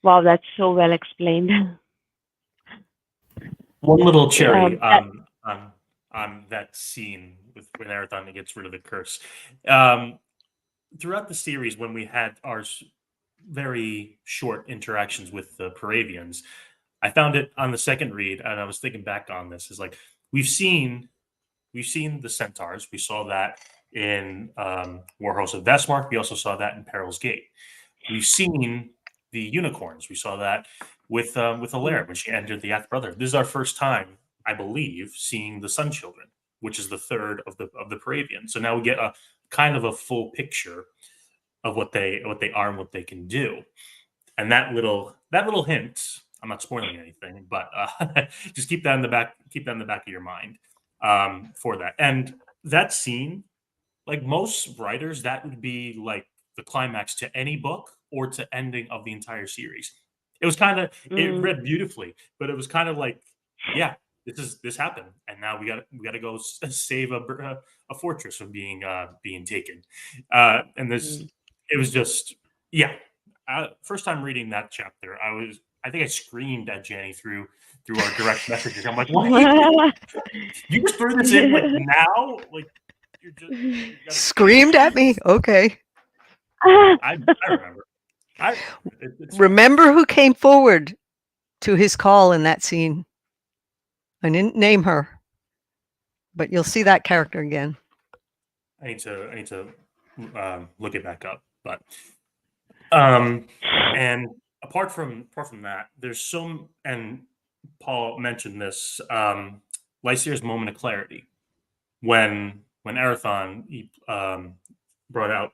Wow, that's so well explained. One little cherry That, on that scene with when Arathon gets rid of the curse. Um, Throughout the series, when we had our very short interactions with the Paravians, I found it on the second read, and I was thinking back on this, is like we've seen the centaurs. We saw that in Warhost of Vestmark. We also saw that in Peril's Gate. We've seen the unicorns. We saw that with Alaire when she entered the Ath Brother. This is our first time, I believe, seeing the Sun Children, which is the third of the Paravian. So now we get a kind of a full picture of what they are and what they can do. And that little hint, I'm not spoiling anything, but just keep that in the back of your mind for that. And that scene, like most writers, that would be like the climax to any book or to ending of the entire series. It was kind of it mm, read beautifully, but it was kind of like, yeah, this happened, and now we got to go save a fortress from being taken. And this mm. it was just yeah. First time reading that chapter, I think I screamed at Janny through our direct messages. I'm like, what? You just threw this in like now? Like you're just you got to save Screamed at me? Okay. I remember. It's fine. Remember who came forward to his call in that scene? I didn't name her, but you'll see that character again. I need to look it back up. But and apart from that, there's some, and Paul mentioned this, Lysair's moment of clarity when Arathon brought out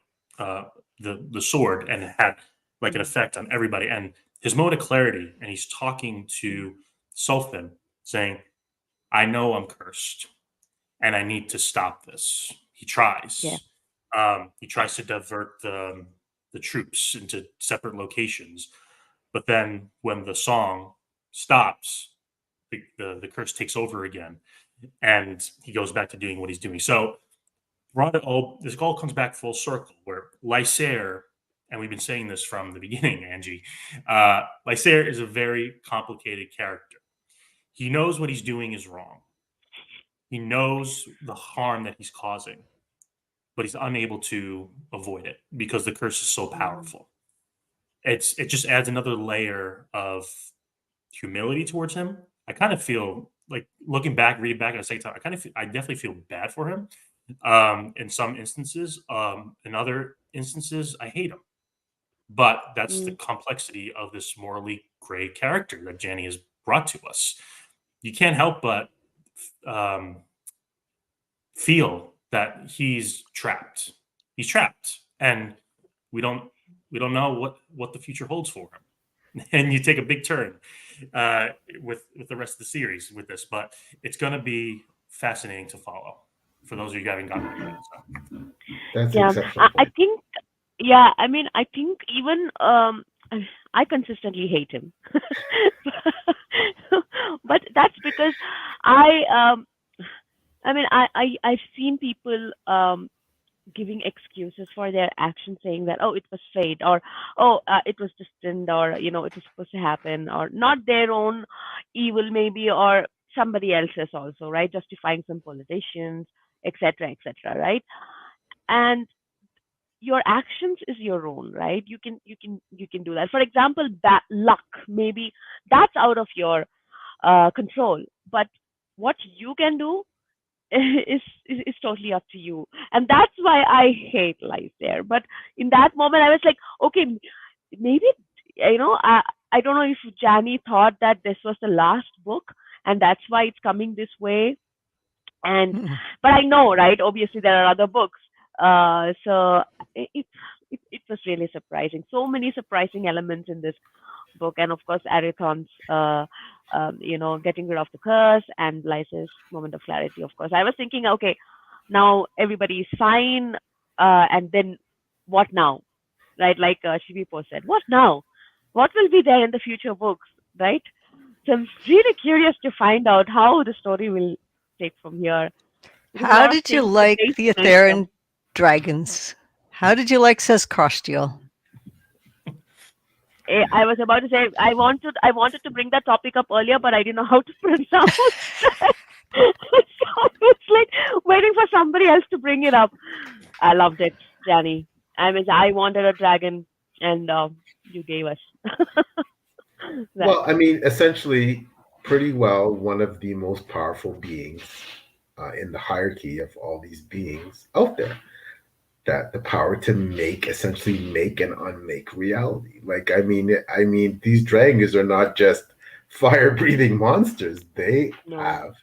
the sword and it had like an effect on everybody, and his moment of clarity, and he's talking to Sulfin, saying, "I know I'm cursed, and I need to stop this." He Yeah. tries. He tries to divert the troops into separate locations, but then when the song stops, the curse takes over again, and he goes back to doing what he's doing. So this all comes back full circle where Lysair, and we've been saying this from the beginning, Angie, Lysair is a very complicated character. He knows what he's doing is wrong. He knows the harm that he's causing, but he's unable to avoid it because the curse is so powerful. It just adds another layer of humility towards him. I kind of feel like looking back, reading back at the second time, I definitely feel bad for him. In some instances, in other instances, I hate him. But that's the Mm, complexity of this morally gray character that Janny has brought to us. You can't help but um, feel that he's trapped. He's trapped, and we don't know what the future holds for him. And you take a big turn uh, with the rest of the series with this, but it's going to be fascinating to follow for those of you who haven't gotten there yet. So. That's an yeah. exceptional I point. think, yeah, I mean, I think even I consistently hate him. But that's because I I mean I've seen people giving excuses for their actions, saying that, oh, it was fate, or oh, it was destined, or it was supposed to happen, or not their own evil maybe, or somebody else's also, right? Justifying some politicians, etc., etc., right? And your actions is your own, right? You can do that. For example, bad luck, maybe that's out of your control, but what you can do is totally up to you. And that's why I hate life there. But in that moment I was like, okay, maybe, I don't know if Janny thought that this was the last book and that's why it's coming this way. And Mm. but I know, right, obviously there are other books. So it was really surprising, so many surprising elements in this book. And of course Arathon's getting rid of the curse, and Blyce's moment of clarity. Of course I was thinking, okay, now everybody is fine, and then what now, right? Like Shivipo said, what now, what will be there in the future books, right? So I'm really curious to find out how the story will take from here, because a How lot of did you things the like basic the mention. Atheran dragons? How did you like Says Krostiel? I was about to say I wanted to bring that topic up earlier, but I didn't know how to pronounce that. So it's like waiting for somebody else to bring it up. I loved it, Janny. I mean, I wanted a dragon, and you gave us that. Well, I mean, essentially, pretty well one of the most powerful beings in the hierarchy of all these beings out there. That the power to essentially make and unmake reality. Like, I mean, these dragons are not just fire-breathing monsters; they No. have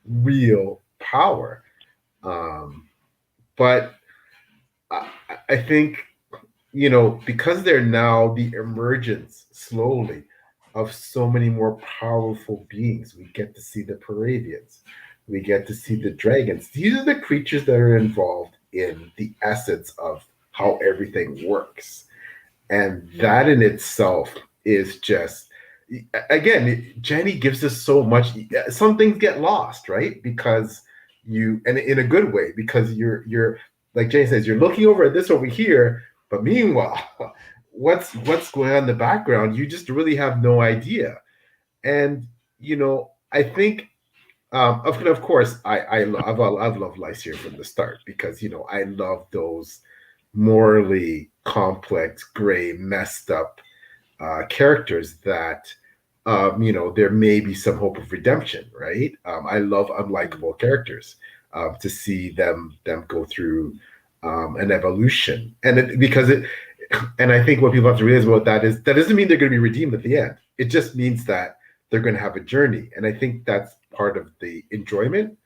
real power. Um, but I, I think because they're now the emergence slowly of so many more powerful beings. We get to see the Paravians, we get to see the dragons. These are the creatures that are involved in the essence of how everything works. And that in itself is just, again, Jenny gives us so much. Some things get lost, right? Because and in a good way, because you're like Jenny says, you're looking over at this over here, but meanwhile, what's going on in the background, you just really have no idea. And I think, of course, I've loved Lysier from the start, because I love those morally complex, gray, messed up characters that there may be some hope of redemption, right? I love Mm, unlikable characters, to see them go through an evolution, and I think what people have to realize about that is that doesn't mean they're going to be redeemed at the end. It just means that they're going to have a journey, and I think that's part of the enjoyment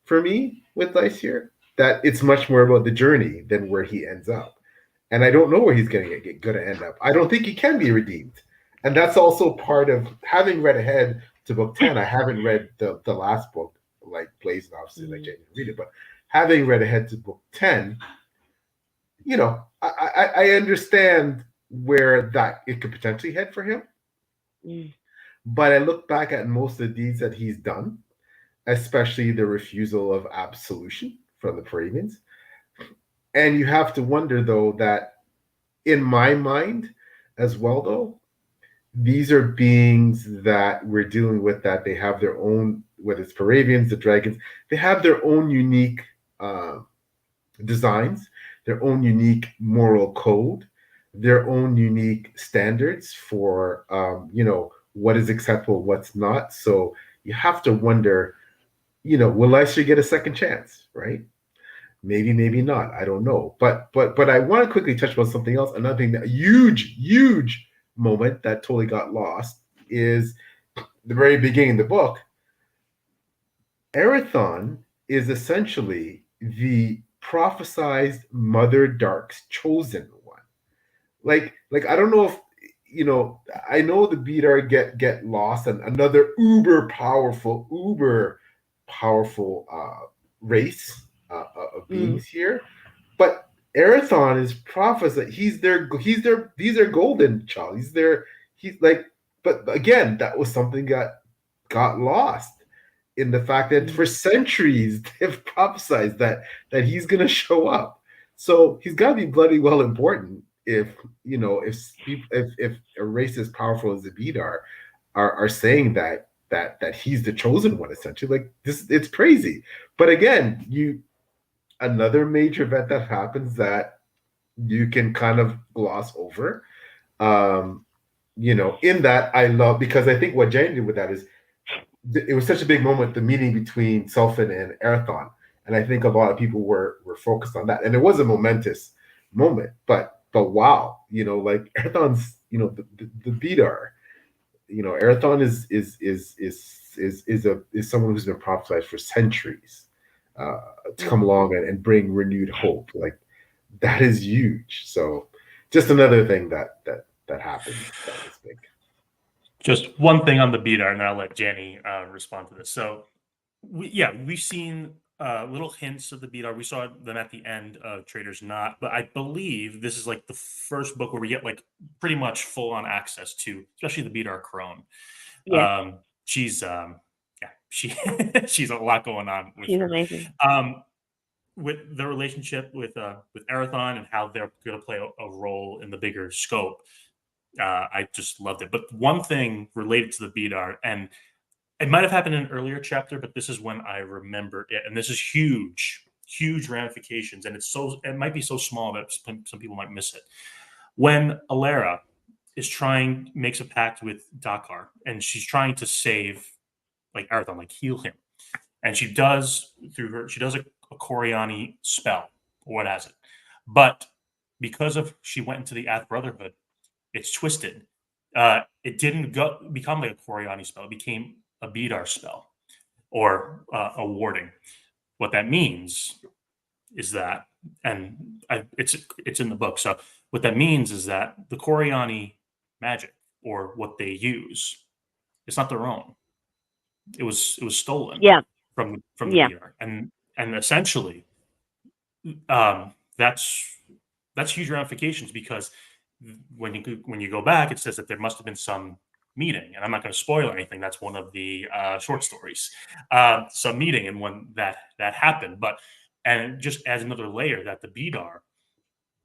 for me with Dice here. That it's much more about the journey than where he ends up, and I don't know where he's going to end up. I don't think he can be redeemed, and that's also part of having read ahead to book 10. I haven't read the last book, like Blaise, and obviously like mm, Jane read it, but having read ahead to book 10, I understand where that it could potentially head for him. mm, But I look back at most of the deeds that he's done, especially the refusal of absolution from the Parabians. And you have to wonder, though, that in my mind as well, though, these are beings that we're dealing with, that they have their own, whether it's Parabians, the dragons, they have their own unique designs, their own unique moral code, their own unique standards for what is acceptable, what's not. So you have to wonder, will Leicester get a second chance, right? Maybe, maybe not. I don't know. But I want to quickly touch on something else. Another thing, that huge moment that totally got lost is the very beginning of the book. Arathon is essentially the prophesized Mother Dark's chosen one. Like I don't know if I know the Beatar get lost, and another uber powerful race of mm, beings here, but Arathon is prophesied. These are golden child. he's like, but again, that was something that got lost in the fact that for centuries they've prophesized that he's gonna show up. So he's got to be bloody well important if if a race as powerful as the Beat are saying that he's the chosen one essentially. Like this, it's crazy. But again, another major event that happens that you can kind of gloss over. In that I love, because I think what Jane did with that is it was such a big moment, the meeting between Sulfin and Erathon. And I think a lot of people were focused on that. And it was a momentous moment, but wow, like Erathon's, the Beatar, Erathon is someone who's been prophesied for centuries to come along and bring renewed hope. Like that is huge. So just another thing that happened that was big. Just one thing on the Beatar, and I'll let Janny respond to this. So, we've seen little hints of the Beatar. We saw them at the end of Traitors Not, but I believe this is like the first book where we get like pretty much full on access to, especially the Beatar Crone. Yes. She's she's a lot going on with She's her. amazing. With the relationship with Erathon and how they're going to play a role in the bigger scope. I just loved it. But one thing related to the Beatar, and it might have happened in an earlier chapter, but this is when I remember it, and this is huge ramifications, and it might be so small that some people might miss it. When Alara makes a pact with Dakar, and she's trying to save like Erathon, like heal him, and she does a Coriani spell, or what has it, but because she went into the Ath Brotherhood, it's twisted. It didn't become like a Coriani spell. It became a Beatar spell, or a warding. What that means is that, and it's in the book. So what that means is that the Coriani magic, or what they use, it's not their own. It was stolen. Yeah. From the Beatar, and essentially, that's huge ramifications, because when you go back, it says that there must have been some meeting, and I'm not going to spoil anything. That's one of the short stories, some meeting, and when that happened. And just as another layer, that the Beatar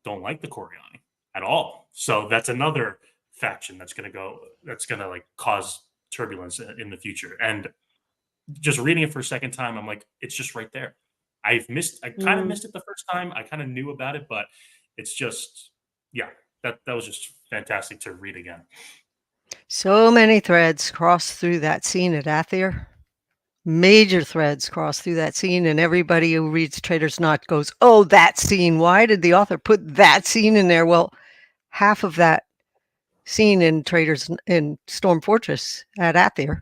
don't like the Coriani at all. So that's another faction that's going to like cause turbulence in the future. And just reading it for a second time, I'm like, it's just right there. I kind of missed it the first time. I kind of knew about it, but it's just, that was just fantastic to read again. So many threads cross through that scene at Athir. Major threads cross through that scene, and everybody who reads Traitors Not goes, oh, that scene. Why did the author put that scene in there? Well, half of that scene in Storm Fortress at Athir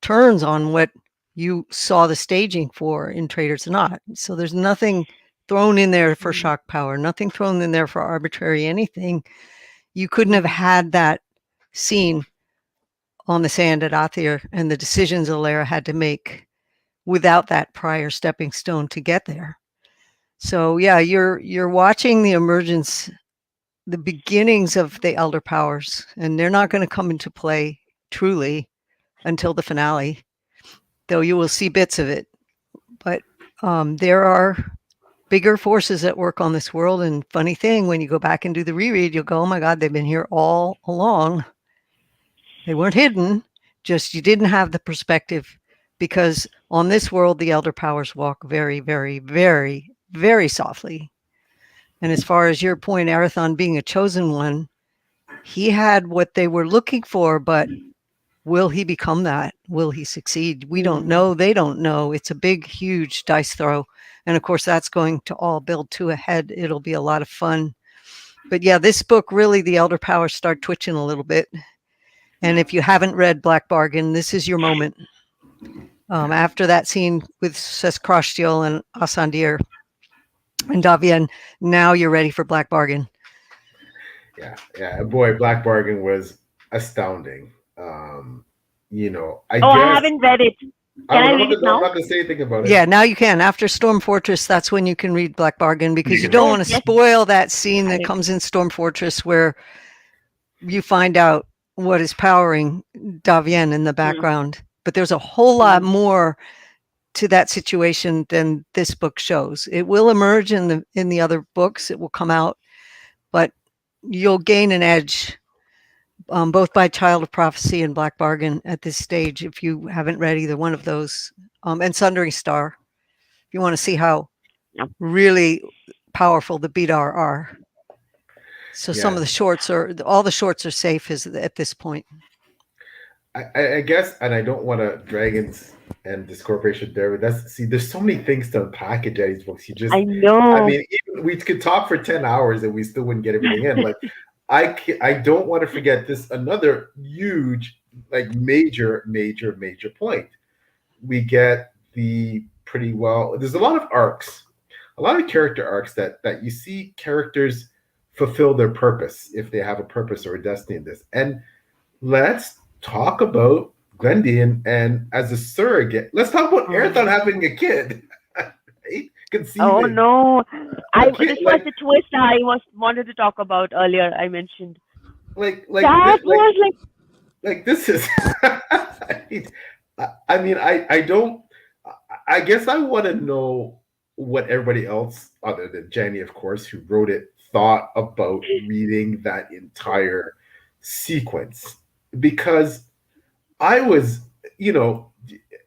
turns on what you saw the staging for in Traitors Not. So there's nothing thrown in there for shock power, nothing thrown in there for arbitrary anything. You couldn't have had that scene on the sand at Athir and the decisions Alara had to make without that prior stepping stone to get there. So you're watching the emergence, the beginnings of the elder powers, and they're not going to come into play truly until the finale, though you will see bits of it. But there are bigger forces at work on this world, and funny thing, when you go back and do the reread, you'll go, oh my God, they've been here all along. They weren't hidden, just you didn't have the perspective, because on this world, the elder powers walk very, very, very, very softly. And as far as your point, Erathon being a chosen one, he had what they were looking for, but will he become that? Will he succeed? We don't know. They don't know. It's a big, huge dice throw. And of course, that's going to all build to a head. It'll be a lot of fun. But yeah, this book, really, the elder powers start twitching a little bit. And if you haven't read Black Bargain, this is your moment. After that scene with Seskrashtiel and Asandir and Davian, now you're ready for Black Bargain. Yeah. Boy, Black Bargain was astounding. I haven't read it. Can I read it now? I'm not going to say anything about it. Yeah, now you can. After Storm Fortress, that's when you can read Black Bargain, because you don't want to spoil that scene that comes in Storm Fortress where you find out what is powering Davien in the Mm, background. But there's a whole lot mm, more to that situation than this book shows. It will emerge in the other books. It will come out, but you'll gain an edge both by Child of Prophecy and Black Bargain at this stage if you haven't read either one of those, and Sundering Star. If you want to see how yeah. really powerful the Bidar are. So some of Yeah. the shorts are all the shorts are safe at this point. I guess, and I don't want to dragons and this corporation there, but that's see. There's so many things to unpack in Jenny's books. You just, I I know. mean, even we could talk for 10 hours and we still wouldn't get everything in. Like, I don't want to forget this another huge, like major point. We get the pretty well. There's a lot of arcs, a lot of character arcs that you see characters fulfill their purpose if they have a purpose or a destiny in this. And let's talk about Glendian and as a surrogate. Let's talk about Erathon Oh, having a kid, right? oh Conceiving no. a I kid, This was the twist I was wanted to talk about earlier. I mentioned that like was like, like this is. I mean, I don't. I guess I want to know what everybody else, other than Jenny, of course, who wrote it, thought about reading that entire sequence because I was, you know,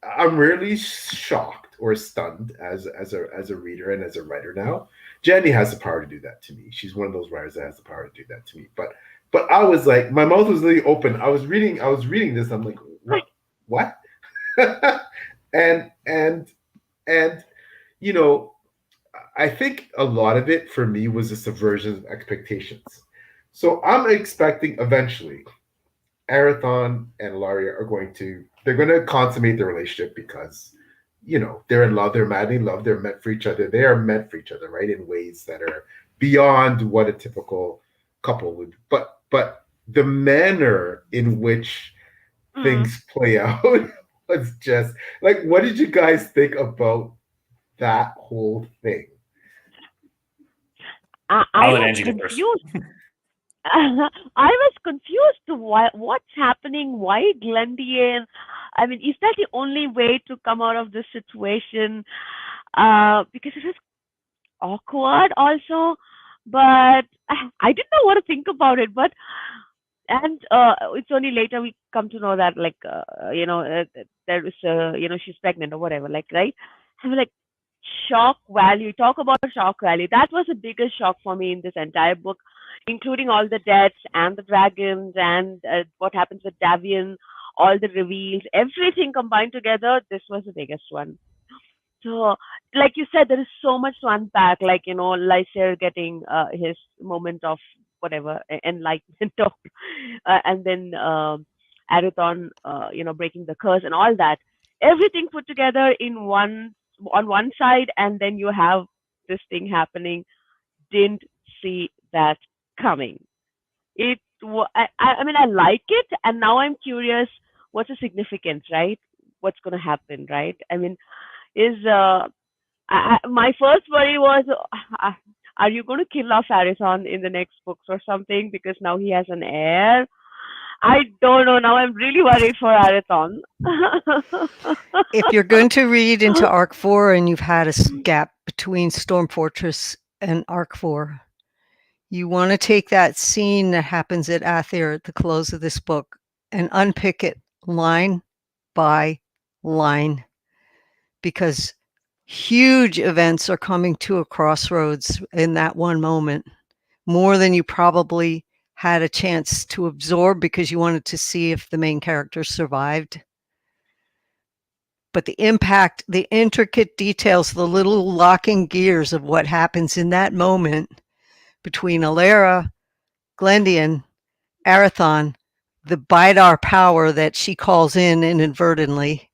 I'm rarely shocked or stunned as a reader and as a writer now. Jenny has the power to do that to me. She's one of those writers that has the power to do that to me. But I was like, my mouth was really open. I was reading this. I'm like, what? And and you know, I think a lot of it for me was a subversion of expectations. So I'm expecting eventually Arathon and Ilaria are they're going to consummate their relationship because they're in love, they're madly in love, they're meant for each other, they are meant for each other, right, in ways that are beyond what a typical couple would. But the manner in which mm, things play out was just like, what did you guys think about that whole thing? I I'll let was Angie go first. confused. I was confused to what's happening. Why Glendian? I mean, is that the only way to come out of this situation? Because it was awkward also, but I didn't know what to think about it. But and it's only later we come to know that like there is she's pregnant or whatever, like, right. I was like, shock value, talk about shock value. That was the biggest shock for me in this entire book, including all the deaths and the dragons and what happens with Davian, all the reveals, everything combined together. This was the biggest one. So, like you said, there is so much to unpack. Like, Lysair getting his moment of whatever enlightenment, of, and then Arathon, breaking the curse and all that. Everything put together in on one side, and then you have this thing happening. Didn't see that coming. I mean, I like it, and now I'm curious. What's the significance, right? What's going to happen, right? I mean, is my first worry was, uh, are you going to kill off Harrison in the next books or something? Because now he has an heir. I don't know. Now I'm really worried for Harrison. If you're going to read into Arc 4 and you've had a gap between Storm Fortress and Arc 4, you want to take that scene that happens at Athir at the close of this book and unpick it line by line, because huge events are coming to a crossroads in that one moment, more than you probably had a chance to absorb because you wanted to see if the main character survived. But the impact, the intricate details, the little locking gears of what happens in that moment between Alara, Glendian, Arathon, the Bidar power that she calls in inadvertently.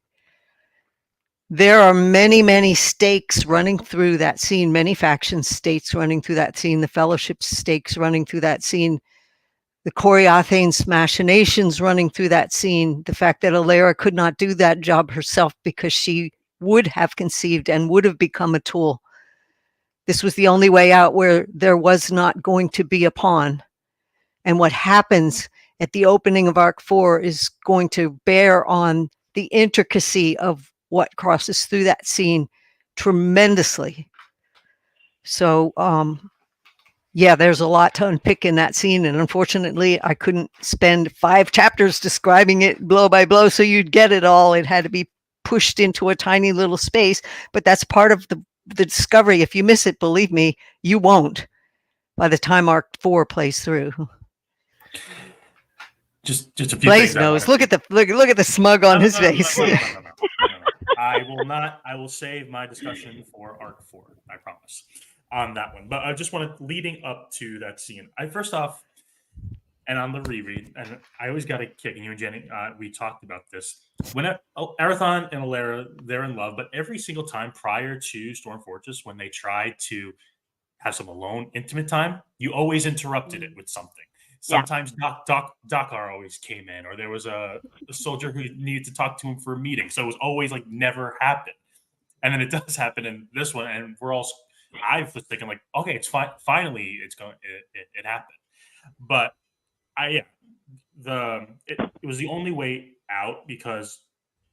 There are many, many stakes running through that scene, many faction stakes running through that scene, the Fellowship stakes running through that scene, the Coriathane's machinations running through that scene, the fact that Alara could not do that job herself because she would have conceived and would have become a tool. This was the only way out where there was not going to be a pawn. And what happens at the opening of Arc 4 is going to bear on the intricacy of what crosses through that scene tremendously. So, yeah, there's a lot to unpick in that scene. And unfortunately, I couldn't spend 5 chapters describing it blow by blow so you'd get it all. It had to be pushed into a tiny little space. But that's part of the discovery. If you miss it, believe me, you won't by the time Arc 4 plays through. Just a few Blaise things. knows. Look at the smug on his face. No. I will not. I will save my discussion for Arc 4. I promise on that one. But I just wanted leading up to that scene. First off, and on the reread, and I always got a kick. And you and Jenny, we talked about this. When Arathon and Alera, they're in love, but every single time prior to Storm Fortress, when they tried to have some alone, intimate time, you always interrupted it with something. Sometimes Dakar always came in, or there was a soldier who needed to talk to him for a meeting. So it was always like never happened. And then it does happen in this one, and I was thinking like, okay, it's fine. Finally, it happened. But it was the only way out, because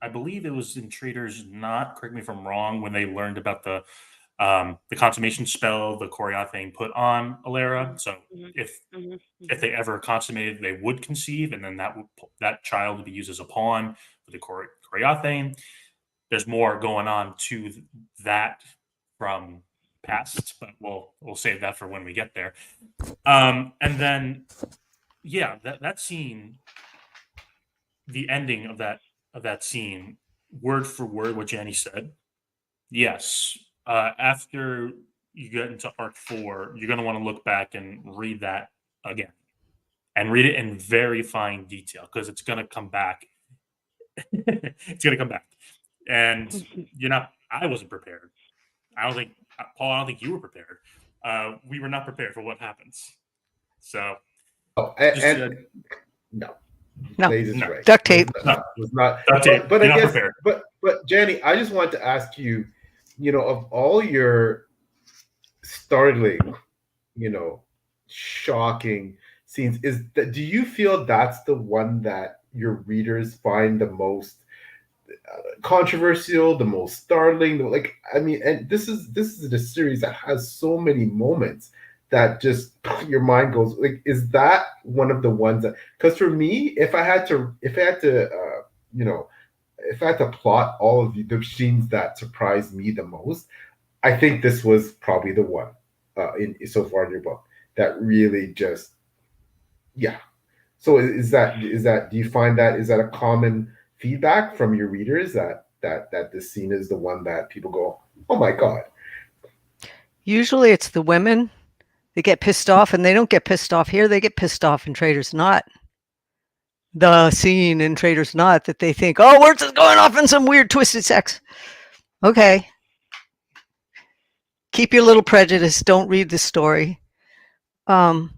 I believe it was in Trader's Knot, correct me if I'm wrong, when they learned about the consummation spell the Coriathane put on Alera. So if they ever consummated, they would conceive, and then that child would be used as a pawn for the Coriathane. There's more going on to that from past, but we'll save that for when we get there. And then, yeah, that scene, the ending of that scene, word for word, what Janny said. Yes. After you get into Arc 4, you're going to want to look back and read that again, and read it in very fine detail, because it's going to come back. It's going to come back, and I wasn't prepared. I don't think Paul. I don't think you were prepared. We were not prepared for what happens. So, no. Blaise is right. Duct tape. Was not duct tape. But I guess, prepared. but Janny, I just wanted to ask you, of all your startling, shocking scenes, do you feel that's the one that your readers find the most controversial, the most startling? And this is a series that has so many moments that just your mind goes like, is that one of the ones that? Because for me, if I had to plot all of the scenes that surprised me the most, I think this was probably the one in so far in your book that really just, yeah. So is that do you find that, is that a common feedback from your readers that this scene is the one that people go, oh my God? Usually it's the women. They get pissed off, and they don't get pissed off here. They get pissed off in Trader's Knot. The scene in Trader's Knot that they think, oh, Wurts is going off in some weird twisted sex. Okay. Keep your little prejudice. Don't read the story. I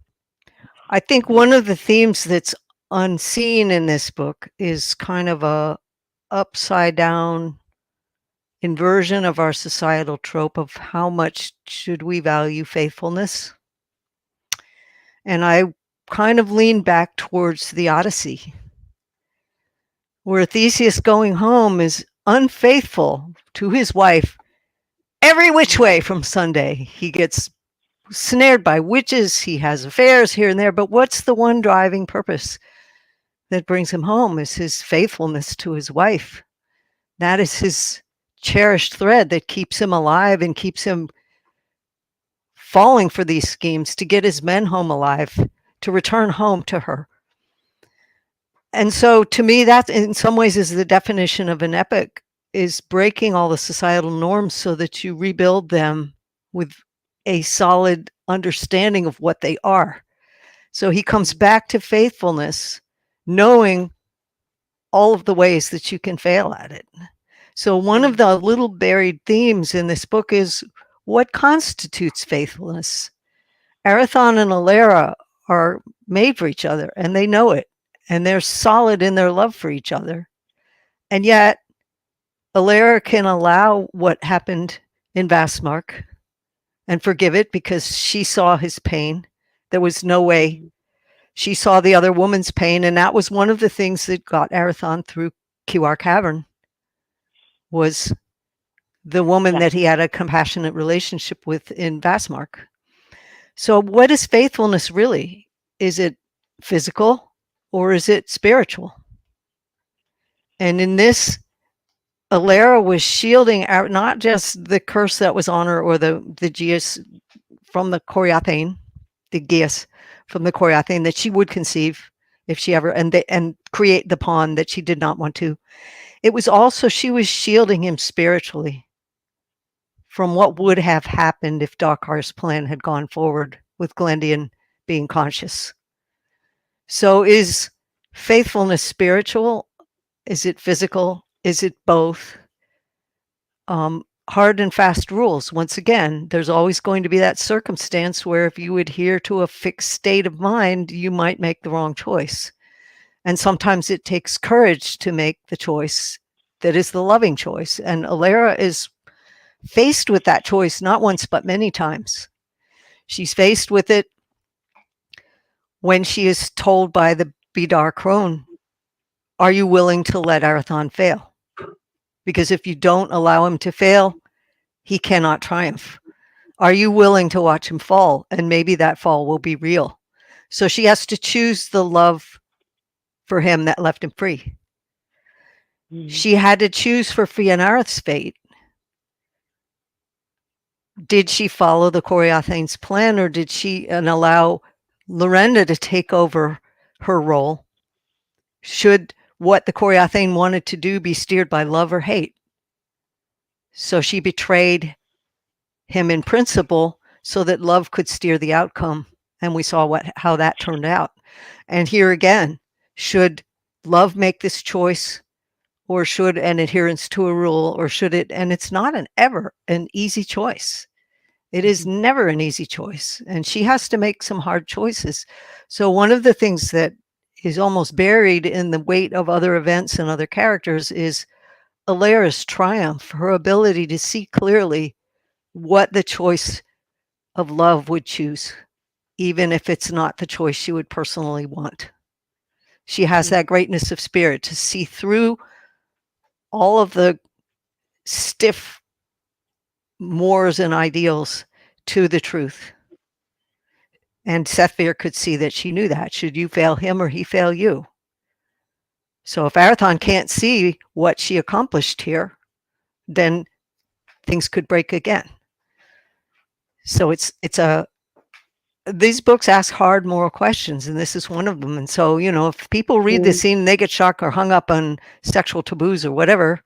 think one of the themes that's unseen in this book is kind of a upside down inversion of our societal trope of how much should we value faithfulness. And I kind of lean back towards the Odyssey, where Theseus going home is unfaithful to his wife every which way from Sunday. He gets snared by witches, he has affairs here and there, but what's the one driving purpose that brings him home is his faithfulness to his wife. That is his cherished thread that keeps him alive and keeps him falling for these schemes to get his men home alive, to return home to her. And so to me, that in some ways is the definition of an epic, is breaking all the societal norms so that you rebuild them with a solid understanding of what they are. So he comes back to faithfulness, knowing all of the ways that you can fail at it. So one of the little buried themes in this book is what constitutes faithfulness. Arathon and Alera are made for each other, and they know it, and they're solid in their love for each other. And yet, Alera can allow what happened in Vastmark and forgive it because she saw his pain. There was no way She saw the other woman's pain, and that was one of the things that got Arathon through QR Cavern, was the woman Yeah. that he had a compassionate relationship with in Vastmark. So what is faithfulness really? Is it physical or is it spiritual? And in this, Alara was shielding out not just the curse that was on her, or the Geas from the Coriathane, the Geas from the Coriathane that she would conceive if she ever, and create the pawn that she did not want to. It was also, she was shielding him spiritually from what would have happened if Dakar's plan had gone forward with Glendian being conscious. So is faithfulness spiritual? Is it physical? Is it both? Hard and fast rules. Once again, there's always going to be that circumstance where if you adhere to a fixed state of mind, you might make the wrong choice. And sometimes it takes courage to make the choice that is the loving choice. And Alara is faced with that choice not once, but many times. She's faced with it when she is told by the Bidar crone, are you willing to let Arathon fail? Because if you don't allow him to fail, he cannot triumph. Are you willing to watch him fall? And maybe that fall will be real. So she has to choose the love for him that left him free. She had to choose for Fianarath's fate. Did she follow the Coriathane's plan, or did she allow Lorenda to take over her role? Should what the Coriathane wanted to do be steered by love or hate? So she betrayed him in principle so that love could steer the outcome. And we saw how that turned out. And here again, should love make this choice, or should an adherence to a rule, or should it, and it's not ever an easy choice. It is never an easy choice. And she has to make some hard choices. So one of the things that is almost buried in the weight of other events and other characters is Alara's triumph, her ability to see clearly what the choice of love would choose, even if it's not the choice she would personally want. She has that greatness of spirit to see through all of the stiff mores and ideals to the truth. And Sethvir could see that she knew that. Should you fail him or he fail you? So if Arathon can't see what she accomplished here, then things could break again. So these books ask hard moral questions, and this is one of them. And so, if people read the scene and they get shocked or hung up on sexual taboos or whatever,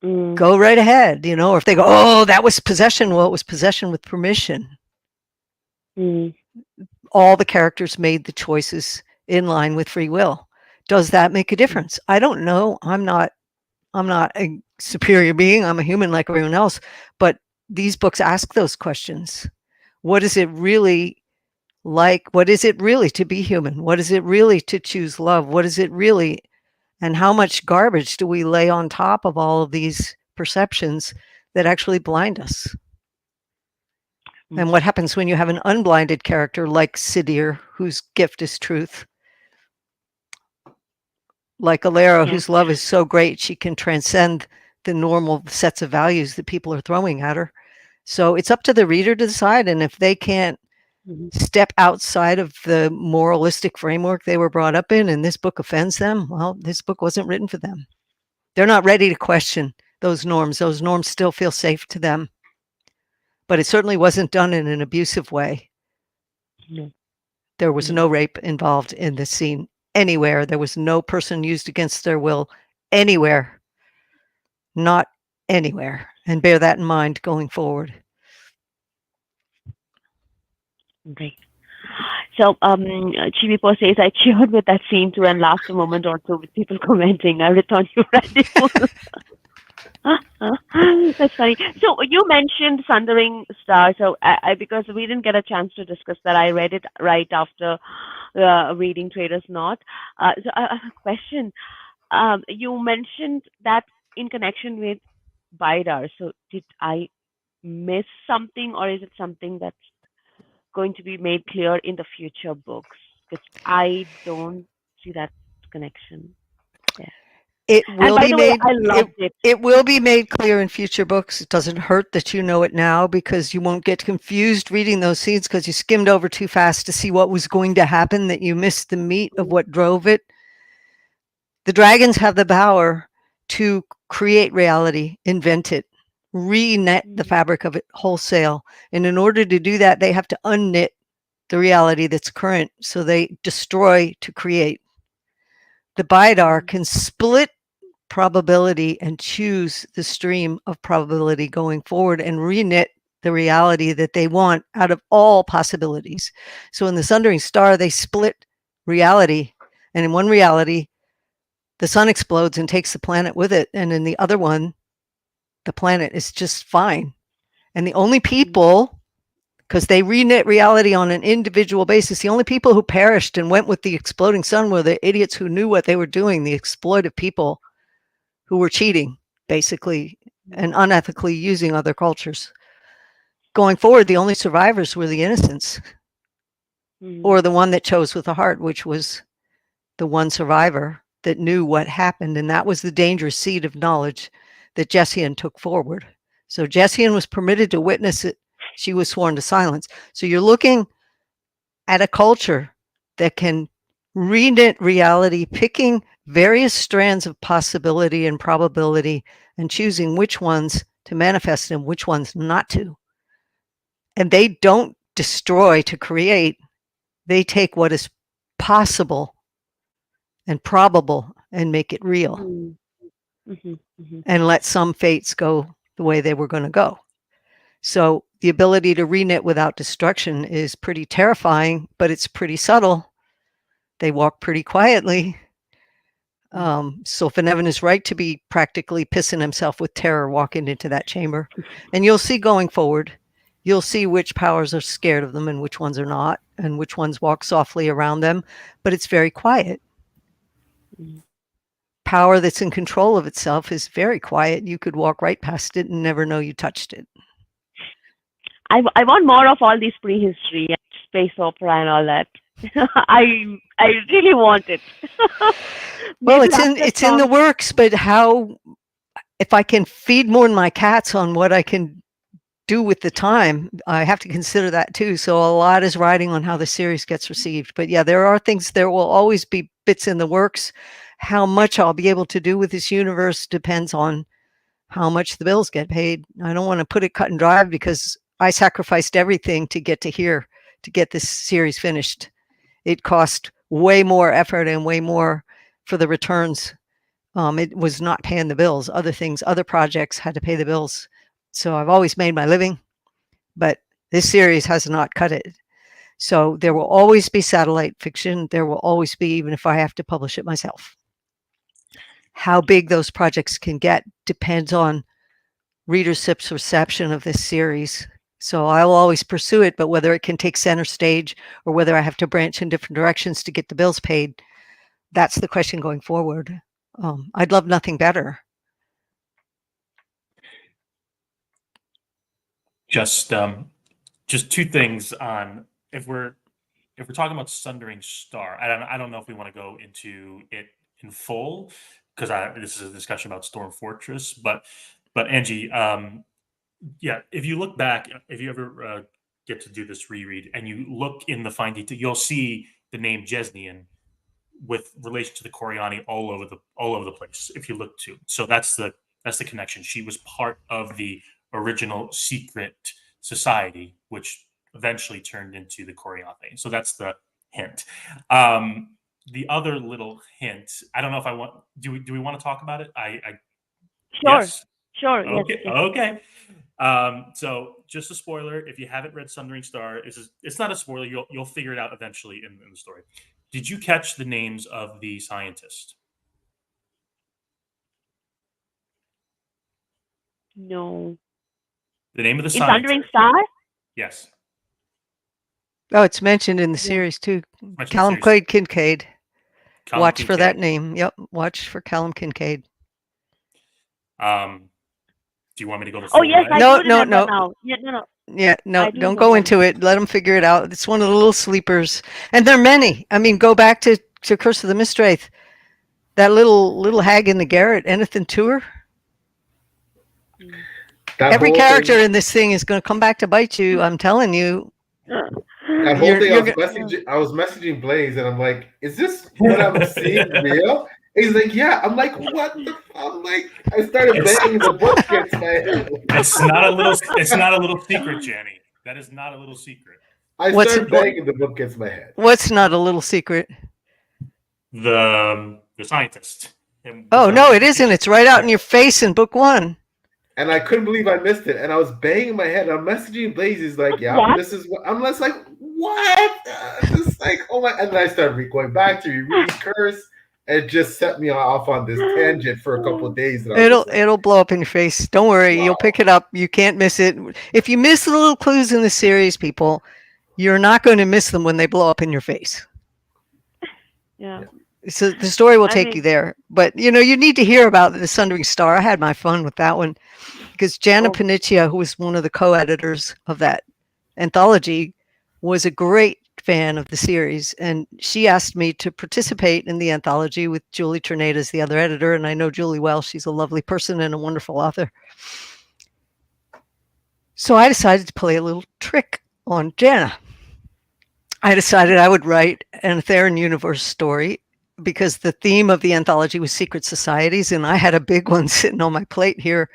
go right ahead, or if they go, oh, that was possession. Well, it was possession with permission. All the characters made the choices in line with free will. Does that make a difference? I don't know. I'm not a superior being. I'm a human like everyone else. But these books ask those questions. What is it really like? What is it really to be human? What is it really to choose love? What is it really? And how much garbage do we lay on top of all of these perceptions that actually blind us? And what happens when you have an unblinded character like Sidir, whose gift is truth? Like Alara, whose love is so great, she can transcend the normal sets of values that people are throwing at her. So it's up to the reader to decide. And if they can't step outside of the moralistic framework they were brought up in, and this book offends them, well, this book wasn't written for them. They're not ready to question those norms. Those norms still feel safe to them. But it certainly wasn't done in an abusive way. There was no rape involved in this scene anywhere. There was no person used against their will anywhere. Not anywhere. And bear that in mind going forward. Great. So, Chibipo says, I cheered with that scene too and laughed a moment or two with people commenting. I thought you read it. That's funny. So you mentioned Sundering Star. So I because we didn't get a chance to discuss that, I read it right after reading Trader's Knot. So I have a question. You mentioned that in connection with Bidar. So did I miss something, or is it something that's going to be made clear in the future books? because I don't see that connection. Yeah. It And will by be the way, made I it, loved it. it will be made clear in future books. It doesn't hurt that you know it now, because you won't get confused reading those scenes because you skimmed over too fast to see what was going to happen, that you missed the meat of what drove it. The dragons have the power to create reality, invent it, re-knit the fabric of it wholesale. And in order to do that, they have to unknit the reality that's current. So they destroy to create. The Bidar can split probability and choose the stream of probability going forward and reknit the reality that they want out of all possibilities. So in the Sundering Star, they split reality. And in one reality, the sun explodes and takes the planet with it. And in the other one, the planet is just fine. And the only people, because they reknit reality on an individual basis, the only people who perished and went with the exploding sun were the idiots who knew what they were doing, the exploitive people who were cheating, basically, and unethically using other cultures. Going forward, the only survivors were the innocents, or the one that chose with the heart, which was the one survivor that knew what happened. And that was the dangerous seed of knowledge that Jessian took forward. So Jessian was permitted to witness it. She was sworn to silence. So you're looking at a culture that can reknit reality, picking various strands of possibility and probability and choosing which ones to manifest and which ones not to. And they don't destroy to create. They take what is possible and probable and make it real, and let some fates go the way they were going to go. So the ability to reknit without destruction is pretty terrifying, but it's pretty subtle. They walk pretty quietly. So Finevan is right to be practically pissing himself with terror walking into that chamber. And you'll see going forward, you'll see which powers are scared of them and which ones are not, and which ones walk softly around them. But it's very quiet. Power that's in control of itself is very quiet. You could walk right past it and never know you touched it. I want more of all these prehistory and space opera and all that. I really want it. Well, Maybe it's in the works, but how, if I can feed more than my cats on what I can do with the time, I have to consider that too. So a lot is riding on how the series gets received. But yeah, there are things, there will always be bits in the works. How much I'll be able to do with this universe depends on how much the bills get paid. I don't want to put it cut and dry, because I sacrificed everything to get to here, to get this series finished. It cost way more effort and way more for the returns. It was not paying the bills. Other things, other projects had to pay the bills. So I've always made my living, but this series has not cut it. So there will always be satellite fiction. There will always be, even if I have to publish it myself. How big those projects can get depends on readership's reception of this series. So I'll always pursue it, but whether it can take center stage or whether I have to branch in different directions to get the bills paid, that's the question going forward. I'd love nothing better. Just two things on, if we're talking about Sundering Star, I don't know if we want to go into it in full, because this is a discussion about Storm Fortress, but Angie, yeah, if you look back, if you ever get to do this reread and you look in the fine detail, you'll see the name Jesnian with relation to the Coriani all over the place. If you look to, so that's the connection. She was part of the original secret society, which eventually turned into the Coriani. So that's the hint. The other little hint, I don't know if I want. Do we want to talk about it? Sure. Yes. Sure. Okay. Yes. Okay. So just a spoiler, if you haven't read Sundering Star, it's not a spoiler. You'll figure it out eventually in the story. Did you catch the names of the scientists? No. The name of the In Sundering scientist. Star? Yes. Oh, it's mentioned in the series too. Callum Kincaid. Watch for that name. Yep. Watch for Callum Kincaid. Do you want me to go the Oh yes, I do remember No. now. Yeah, no. Yeah, no, I do don't know go them. into it. Let them figure it out. It's one of the little sleepers, and there are many. I mean, go back to Curse of the Mistwraith. That little hag in the garret. Anything to her? Mm. That Every whole character thing, in this thing is going to come back to bite you. I'm telling you. that whole You're thing, you're gonna, I was messaging Blaise, and I'm like, "Is this what I'm seeing real?" He's like, "Yeah." I'm like, "What the?" I'm like, I started It's banging the book against my head. it's not a little it's not a little secret, Janny. That is not a little secret. I what's started banging the book against my head. what's not a little secret? The scientist. And Oh no, it isn't. It's right out in your face in book one. And I couldn't believe I missed it. And I was banging my head. I'm messaging Blaze. He's like, "Yeah, What? this is what." I'm just like, "What?" Just like, oh my. And then I started going back to rereading Curse. It just set me off on this tangent for a couple of days. And I was just like, It'll blow up in your face. Don't worry, you'll wow. pick it up. You can't miss it. If you miss the little clues in the series, people, you're not going to miss them when they blow up in your face. Yeah. So the story will I take you mean, there. But you know, you need to hear about the Sundering Star. I had my fun with that one because Jana oh, Panicia, who was one of the co-editors of that anthology, was a great fan of the series, and she asked me to participate in the anthology with Julie Ternate as the other editor. And I know Julie well; she's a lovely person and a wonderful author. So I decided to play a little trick on Jana. I decided I would write an Theron universe story because the theme of the anthology was secret societies, and I had a big one sitting on my plate here,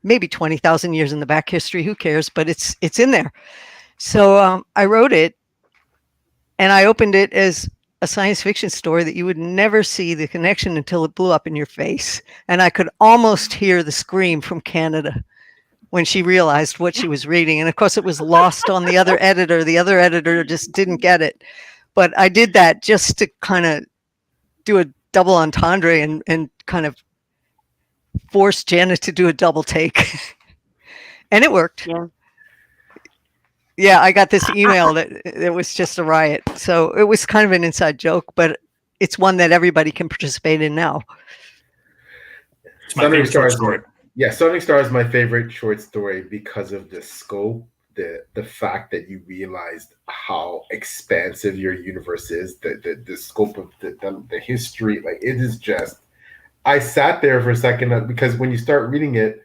maybe 20,000 years in the back history. Who cares? But it's in there. So I wrote it, and I opened it as a science fiction story that you would never see the connection until it blew up in your face. And I could almost hear the scream from Canada when she realized what she was reading. And of course, it was lost on the other editor. The other editor just didn't get it. But I did that just to kind of do a double entendre and kind of force Janet to do a double take. And it worked. yeah. Yeah, I got this email that it was just a riot. So it was kind of an inside joke, but it's one that everybody can participate in now. It's my favorite short story. Sundering Star is my favorite short story because of the scope, the fact that you realized how expansive your universe is, the scope of the history. Like, it is just, I sat there for a second because when you start reading it,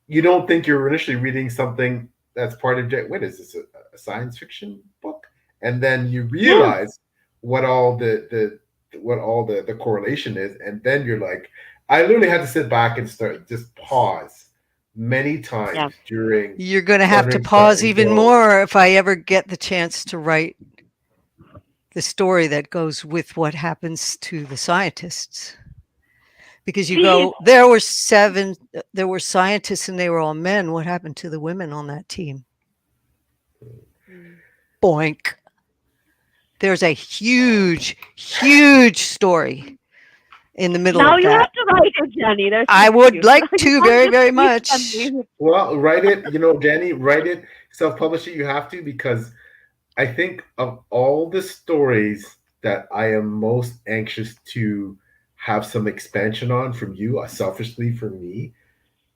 you don't think you're initially reading something that's part of what is this, a science fiction book? And then you realize what all the correlation is, and then you're like, I literally had to sit back and just pause many times Yeah. during. You're going to have to pause even more if I ever get the chance to write the story that goes with what happens to the scientists. Because you go, there were scientists and they were all men. What happened to the women on that team? Boink. There's a huge, huge story in the middle Now of you that. have to write it, Janny. I would like to very, very much. Well, write it, Janny, write it, self-publish it. You have to, because I think of all the stories that I am most anxious to have some expansion on from you, selfishly for me,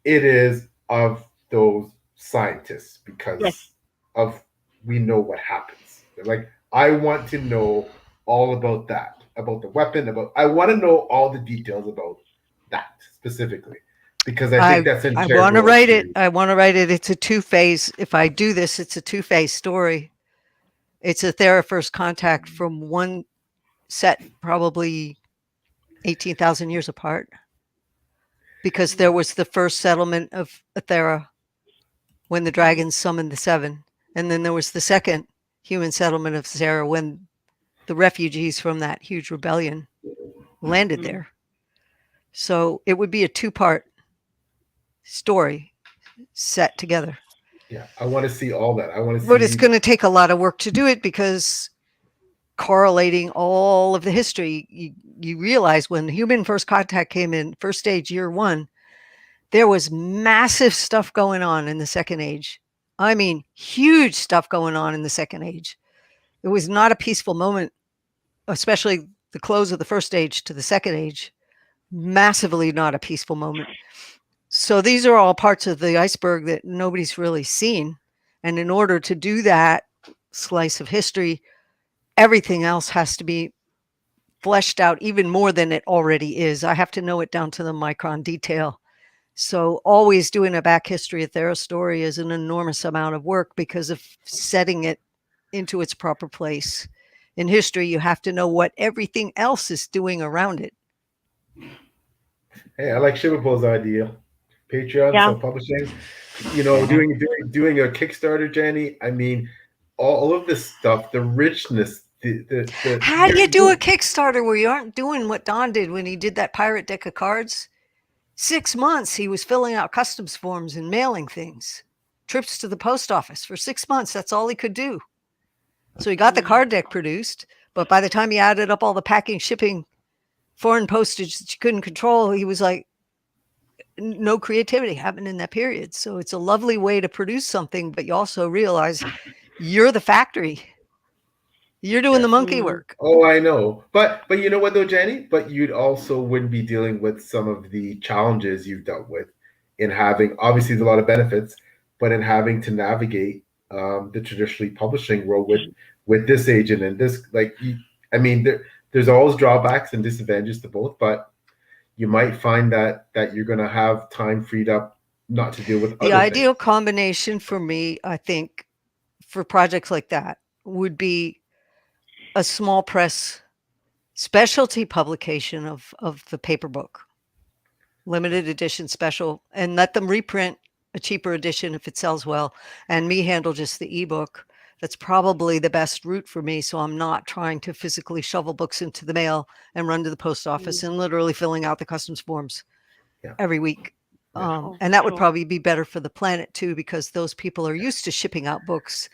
it is of those scientists, because of we know what happens. They're like, I want to know all about that, about the weapon, I want to know all the details about that specifically, because I think that's I want to write it. I want to write it. It's a two-phase. If I do this, it's a two-phase story. It's a Thera first contact from one set, probably 18,000 years apart, because there was the first settlement of Thera when the dragons summoned the seven. And then there was the second human settlement of Thera when the refugees from that huge rebellion landed there. So it would be a two-part story set together. Yeah, I want to see all that. I want to see. But it's going to take a lot of work to do it, because correlating all of the history, you realize when human first contact came in, first stage, year one, there was massive stuff going on in the second age. I mean, huge stuff going on in the second age. It was not a peaceful moment, especially the close of the first age to the second age. Massively not a peaceful moment. So these are all parts of the iceberg that nobody's really seen. And in order to do that slice of history, everything else has to be fleshed out even more than it already is. I have to know it down to the micron detail. So always doing a back history of their story is an enormous amount of work because of setting it into its proper place. In history, you have to know what everything else is doing around it. Hey, I like Shivapo's idea. Patreon, Yeah. self-publishing. Mhm. Doing a Kickstarter, Jenny. I mean, all of this stuff, the richness, the How do you do a Kickstarter where you aren't doing what Don did when he did that pirate deck of cards? 6 months he was filling out customs forms and mailing things. Trips to the post office for 6 months. That's all he could do. So he got the card deck produced, but by the time he added up all the packing, shipping, foreign postage that you couldn't control, he was like, no creativity happened in that period. So it's a lovely way to produce something, but you also realize you're the factory. You're doing the Yes. monkey work. Oh, I know. But you know what though, Jenny? But you'd also wouldn't be dealing with some of the challenges you've dealt with in having obviously there's a lot of benefits, but in having to navigate the traditionally publishing world with this agent and this I mean there's always drawbacks and disadvantages to both, but you might find that you're gonna have time freed up not to deal with The other ideal things. combination for me, I think, for projects like that would be a small press specialty publication of the paper book, limited edition special, and let them reprint a cheaper edition if it sells well, and me handle just the ebook. That's probably the best route for me. So I'm not trying to physically shovel books into the mail and run to the post office and literally filling out the customs forms Yeah. every week. Yeah. Oh, And that would true. probably be better for the planet too, because those people are used to shipping out books.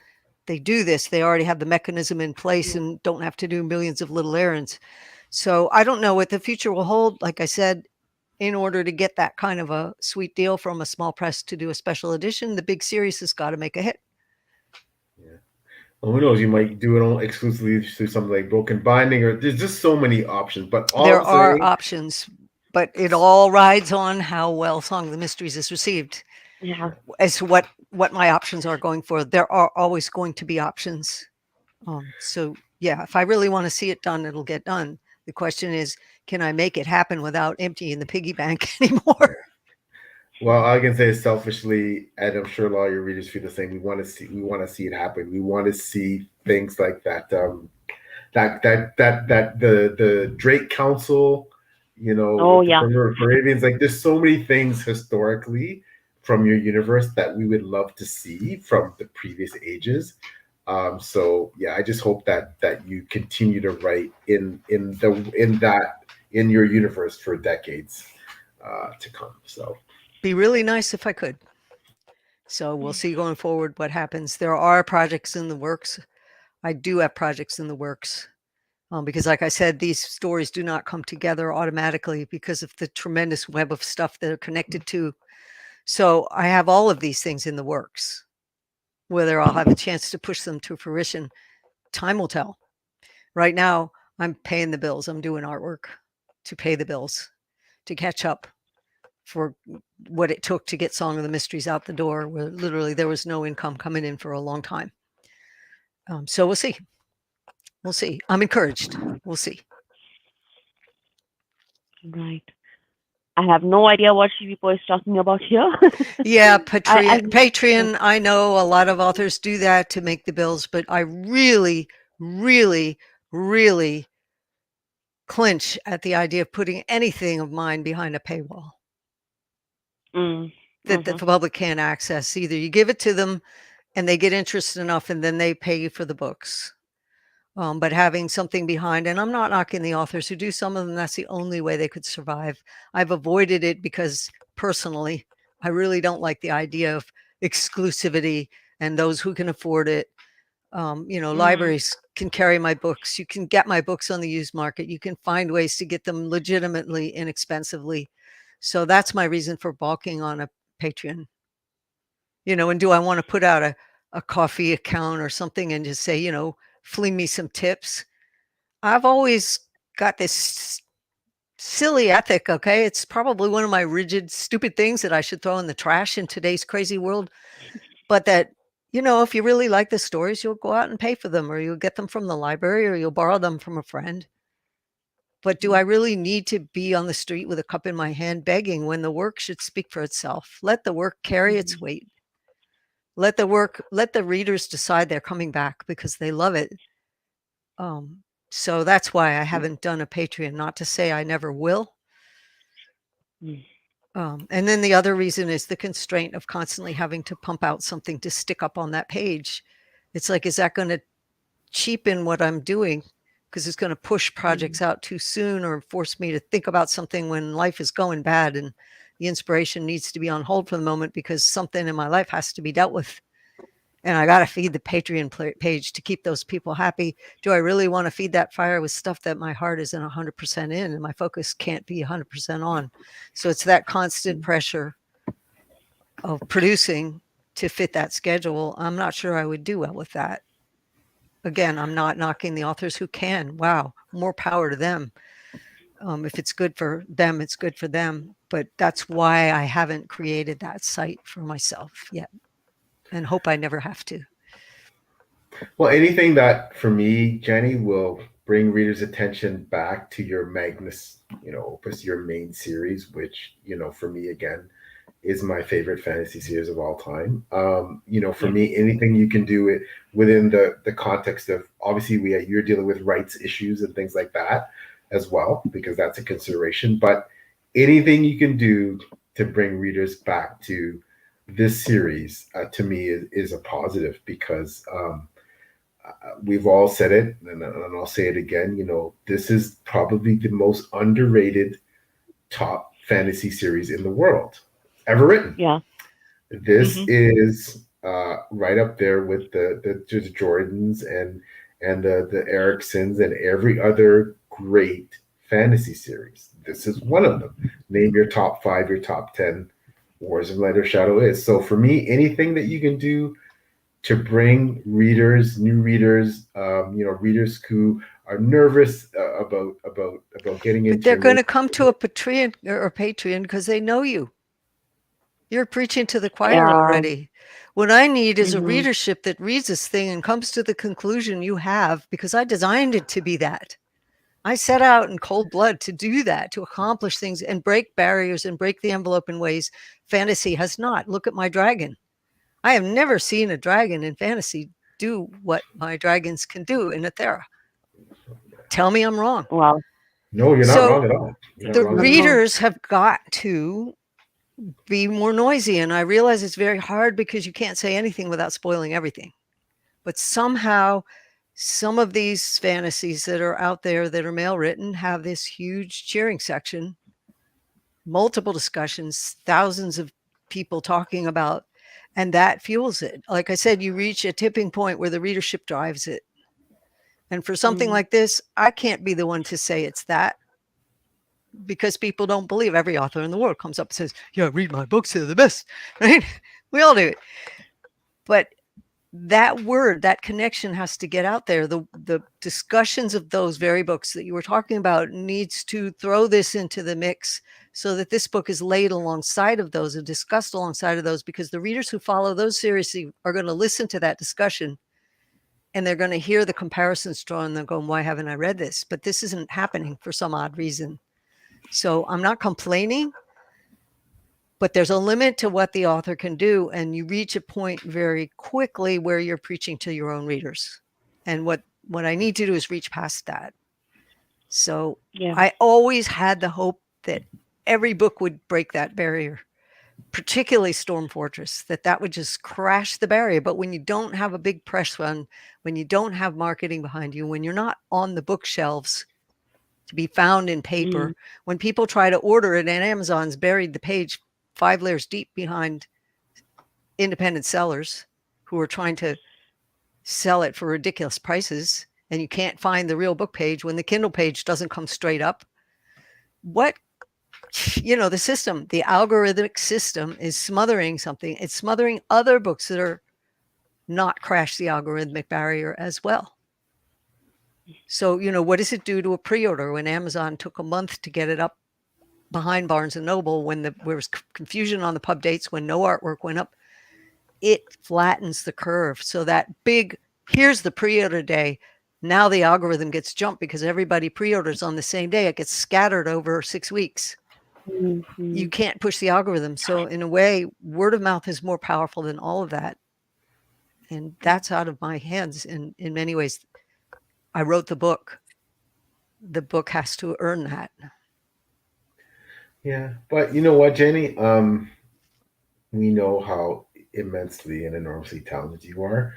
They do this, they already have the mechanism in place and don't have to do millions of little errands. So I don't know what the future will hold. Like I said, in order to get that kind of a sweet deal from a small press to do a special edition, the big series has got to make a hit. Yeah. Well, who knows? You might do it all exclusively through something like Broken Binding, or there's just so many options. But all There I'm are saying, options, but it all rides on how well Song of the Mysteries is received. Yeah. As to what my options are going for, there are always going to be options. So yeah, if I really want to see it done, it'll get done. The question is, can I make it happen without emptying the piggy bank anymore? well, I can say selfishly, and I'm sure a lot of your readers feel the same. We want to see it happen. We want to see things like that. The Drake Council, Oh, with the yeah. Moravians. Like, there's so many things historically from your universe that we would love to see from the previous ages. So yeah, I just hope that you continue to write in your universe for decades to come. So Be really nice if I could. So we'll see going forward what happens. There are projects in the works. I do have projects in the works. Because like I said, these stories do not come together automatically because of the tremendous web of stuff that are connected to. So I have all of these things in the works. Whether I'll have a chance to push them to fruition, time will tell. Right now, I'm paying the bills. I'm doing artwork to pay the bills, to catch up for what it took to get Song of the Mysteries out the door, where literally there was no income coming in for a long time. So we'll see. We'll see. I'm encouraged. We'll see. Right. I have no idea what Shivipo is talking about here. Yeah, I Patreon. I know a lot of authors do that to make the bills, but I really, really, really clinch at the idea of putting anything of mine behind a paywall that the mm-hmm. public can't access. Either you give it to them and they get interested enough and then they pay you for the books. But having something behind, and I'm not knocking the authors who do some of them, that's the only way they could survive. I've avoided it because personally, I really don't like the idea of exclusivity and those who can afford it. Libraries can carry my books. You can get my books on the used market. You can find ways to get them legitimately, inexpensively. So that's my reason for balking on a Patreon. And do I want to put out a coffee account or something and just say, fling me some tips? I've always got this silly ethic, okay? It's probably one of my rigid, stupid things that I should throw in the trash in today's crazy world, but that you know, if you really like the stories, you'll go out and pay for them, or you'll get them from the library, or you'll borrow them from a friend. But do I really need to be on the street with a cup in my hand begging when the work should speak for itself? Let the work carry its weight. Let the readers decide they're coming back because they love it. So that's why I haven't done a Patreon, not to say I never will. And then the other reason is the constraint of constantly having to pump out something to stick up on that page. It's like, is that going to cheapen what I'm doing? Because it's going to push projects out too soon or force me to think about something when life is going bad and the inspiration needs to be on hold for the moment because something in my life has to be dealt with. And I got to feed the Patreon page to keep those people happy. Do I really want to feed that fire with stuff that my heart isn't 100% in and my focus can't be 100% on? So it's that constant pressure of producing to fit that schedule. I'm not sure I would do well with that. Again, I'm not knocking the authors who can. Wow, more power to them. If it's good for them, it's good for them. But that's why I haven't created that site for myself yet, and hope I never have to. Well, anything that for me, Jenny, will bring readers' attention back to your Magnus, opus, your main series, which, for me again, is my favorite fantasy series of all time. For me, anything you can do it within the context of, obviously you're dealing with rights issues and things like that as well, because that's a consideration. But anything you can do to bring readers back to this series, to me, is a positive, because we've all said it, and I'll say it again. This is probably the most underrated top fantasy series in the world ever written. Yeah. This is right up there with the Jordans and the Ericksons and every other great fantasy series. This is one of them. Name your top 5, your top 10. Wars of Light or Shadow is. So for me, anything that you can do to bring readers, new readers, readers who are nervous about getting into. But they're going to come to a Patreon because they know you. You're preaching to the choir already. What I need is a readership that reads this thing and comes to the conclusion you have, because I designed it to be that. I set out in cold blood to do that, to accomplish things and break barriers and break the envelope in ways fantasy has not. Look at my dragon. I have never seen a dragon in fantasy do what my dragons can do in Ethera. Tell me I'm wrong. Wow. No, you're not wrong at all. The readers have got to be more noisy. And I realize it's very hard because you can't say anything without spoiling everything. But somehow, some of these fantasies that are out there that are male written have this huge cheering section, multiple discussions, thousands of people talking about, and that fuels it. Like I said, you reach a tipping point where the readership drives it. And for something like this, I can't be the one to say it's that, because people don't believe. Every author in the world comes up and says, yeah, read my books, they're the best, right? We all do it. But that word, that connection has to get out there. The discussions of those very books that you were talking about needs to throw this into the mix so that this book is laid alongside of those and discussed alongside of those, because the readers who follow those seriously are going to listen to that discussion and they're going to hear the comparisons drawn and they're going, why haven't I read this? But this isn't happening for some odd reason. So I'm not complaining, but there's a limit to what the author can do. And you reach a point very quickly where you're preaching to your own readers. And what I need to do is reach past that. So I always had the hope that every book would break that barrier, particularly Storm Fortress, that would just crash the barrier. But when you don't have a big press run, when you don't have marketing behind you, when you're not on the bookshelves to be found in paper, when people try to order it and Amazon's buried the page 5 layers deep behind independent sellers who are trying to sell it for ridiculous prices, and you can't find the real book page when the Kindle page doesn't come straight up. The system, the algorithmic system is smothering something. It's smothering other books that are not crash the algorithmic barrier as well. So, what does it do to a pre-order when Amazon took a month to get it up behind Barnes and Noble, when there was confusion on the pub dates, when no artwork went up? it flattens the curve. So that big, here's the pre-order day. Now the algorithm gets jumped because everybody pre-orders on the same day. It gets scattered over 6 weeks. You can't push the algorithm. So in a way, word of mouth is more powerful than all of that. And that's out of my hands in many ways. I wrote the book. The book has to earn that. Yeah, but you know what, Jenny? We know how immensely and enormously talented you are,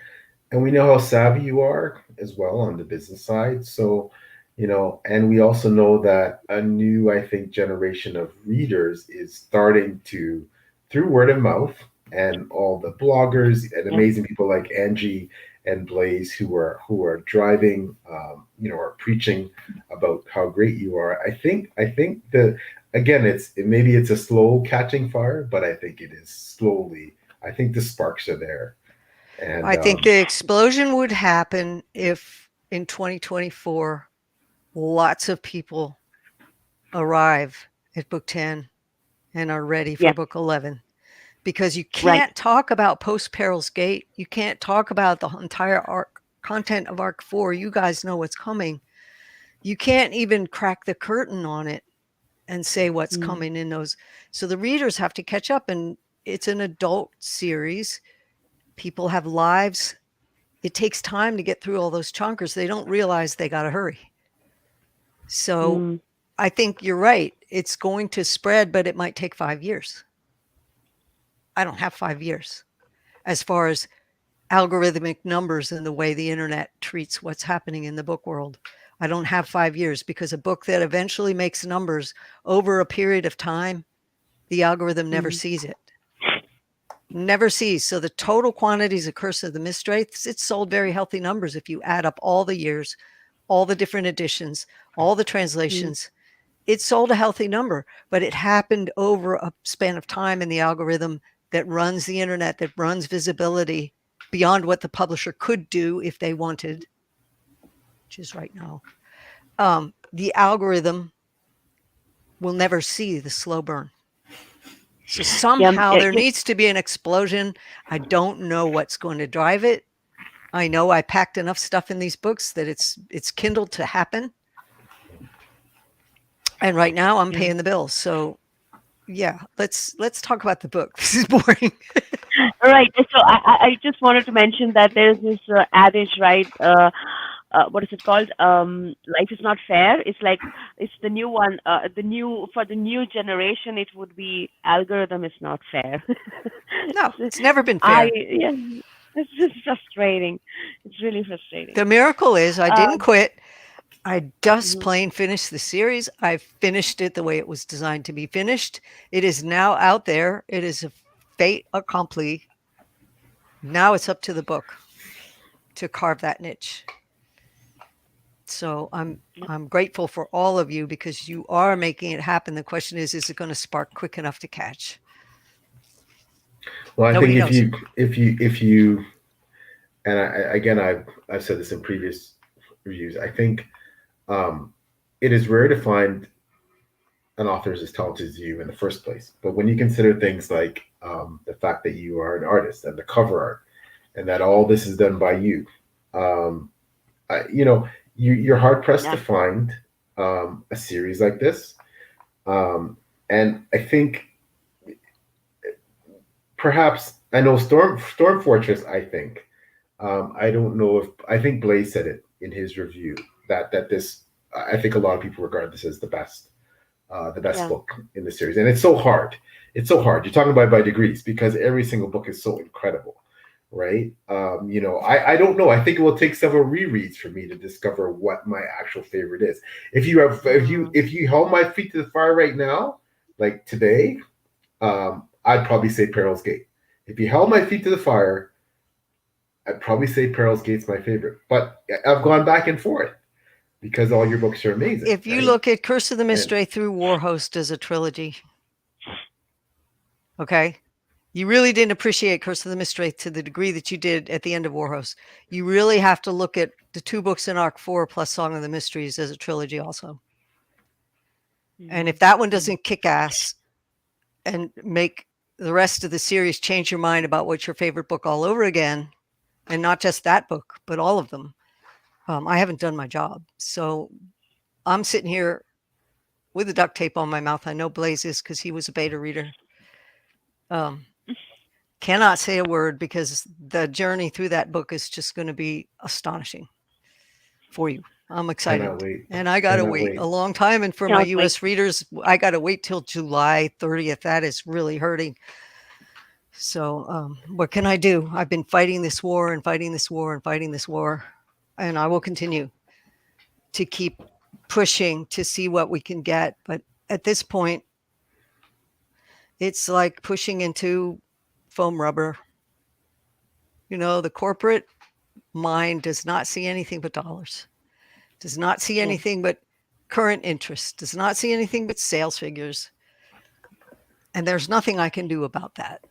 and we know how savvy you are as well on the business side. So, and we also know that a new, I think, generation of readers is starting to, through word of mouth and all the bloggers and Yeah. amazing people like Angie and Blaise who are driving, are preaching about how great you are. I think the again, maybe it's a slow catching fire, but I think it is slowly. I think the sparks are there, and I think the explosion would happen if in 2024, lots of people arrive at book 10 and are ready for Yeah. book 11. Because you Right. can't talk about post Perils Gate. You can't talk about the entire arc content of arc 4. You guys know what's coming. You can't even crack the curtain on it and say what's coming in those. So the readers have to catch up, and it's an adult series. People have lives. It takes time to get through all those chunkers. They don't realize they got to hurry. So I think you're right. It's going to spread, but it might take 5 years. I don't have 5 years as far as algorithmic numbers and the way the internet treats what's happening in the book world. I don't have 5 years, because a book that eventually makes numbers over a period of time, the algorithm never sees it. Never sees. So the total quantities of Curse of the Mistwraiths, it's sold very healthy numbers if you add up all the years, all the different editions, all the translations. It sold a healthy number, but it happened over a span of time in the algorithm that runs the internet, that runs visibility beyond what the publisher could do if they wanted, which is right now. The algorithm will never see the slow burn. So somehow there needs to be an explosion. I don't know what's going to drive it. I know I packed enough stuff in these books that it's kindled to happen. And right now I'm paying the bills. So yeah, let's talk about the book. This is boring. Right. So I just wanted to mention that there's this adage, right? What is it called? Life is not fair. It's like, it's the new one. For the new generation, it would be algorithm is not fair. No, it's never been fair. Yeah, it's just frustrating. It's really frustrating. The miracle is I didn't quit. I just plain finished the series. I finished it the way it was designed to be finished. It is now out there. It is a fait accompli. Now it's up to the book to carve that niche. So I'm grateful for all of you, because you are making it happen. The question is it going to spark quick enough to catch? Well, I Nobody think knows. if you, and again, I've said this in previous reviews. I think it is rare to find an author as talented as you in the first place. But when you consider things like the fact that you are an artist and the cover art, and that all this is done by you, you're hard pressed to find a series like this. And I think perhaps, I know Storm Fortress. I don't know if, I think Blaise said it in his review that this, I think a lot of people regard this as the best book in the series, and it's so hard. It's so hard. You're talking about by degrees, because every single book is so incredible, right? I don't know. I think it will take several rereads for me to discover what my actual favorite is. If you held my feet to the fire right now, like today, I'd probably say Perils Gate. If you held my feet to the fire, I'd probably say Perils Gate's my favorite. But I've gone back and forth because all your books are amazing. If you look at Curse of the Mistwraith through Warhost as a trilogy, okay, you really didn't appreciate Curse of the Mistwraith to the degree that you did at the end of Warhost. You really have to look at the 2 books in Arc 4 plus Song of the Mysteries as a trilogy also. And if that one doesn't kick ass and make the rest of the series change your mind about what's your favorite book all over again, and not just that book, but all of them, I haven't done my job. So I'm sitting here with the duct tape on my mouth. I know Blaise is because he was a beta reader. Cannot say a word because the journey through that book is just going to be astonishing for you. I'm excited. Cannot wait. And I got to Cannot wait wait. a long time. And for my US readers, I got to wait till July 30th. That is really hurting. So what can I do? I've been fighting this war and fighting this war and fighting this war. And I will continue to keep pushing to see what we can get. But at this point, it's like pushing into foam rubber. You know, the corporate mind does not see anything but dollars, does not see anything but current interest, does not see anything but sales figures. And there's nothing I can do about that.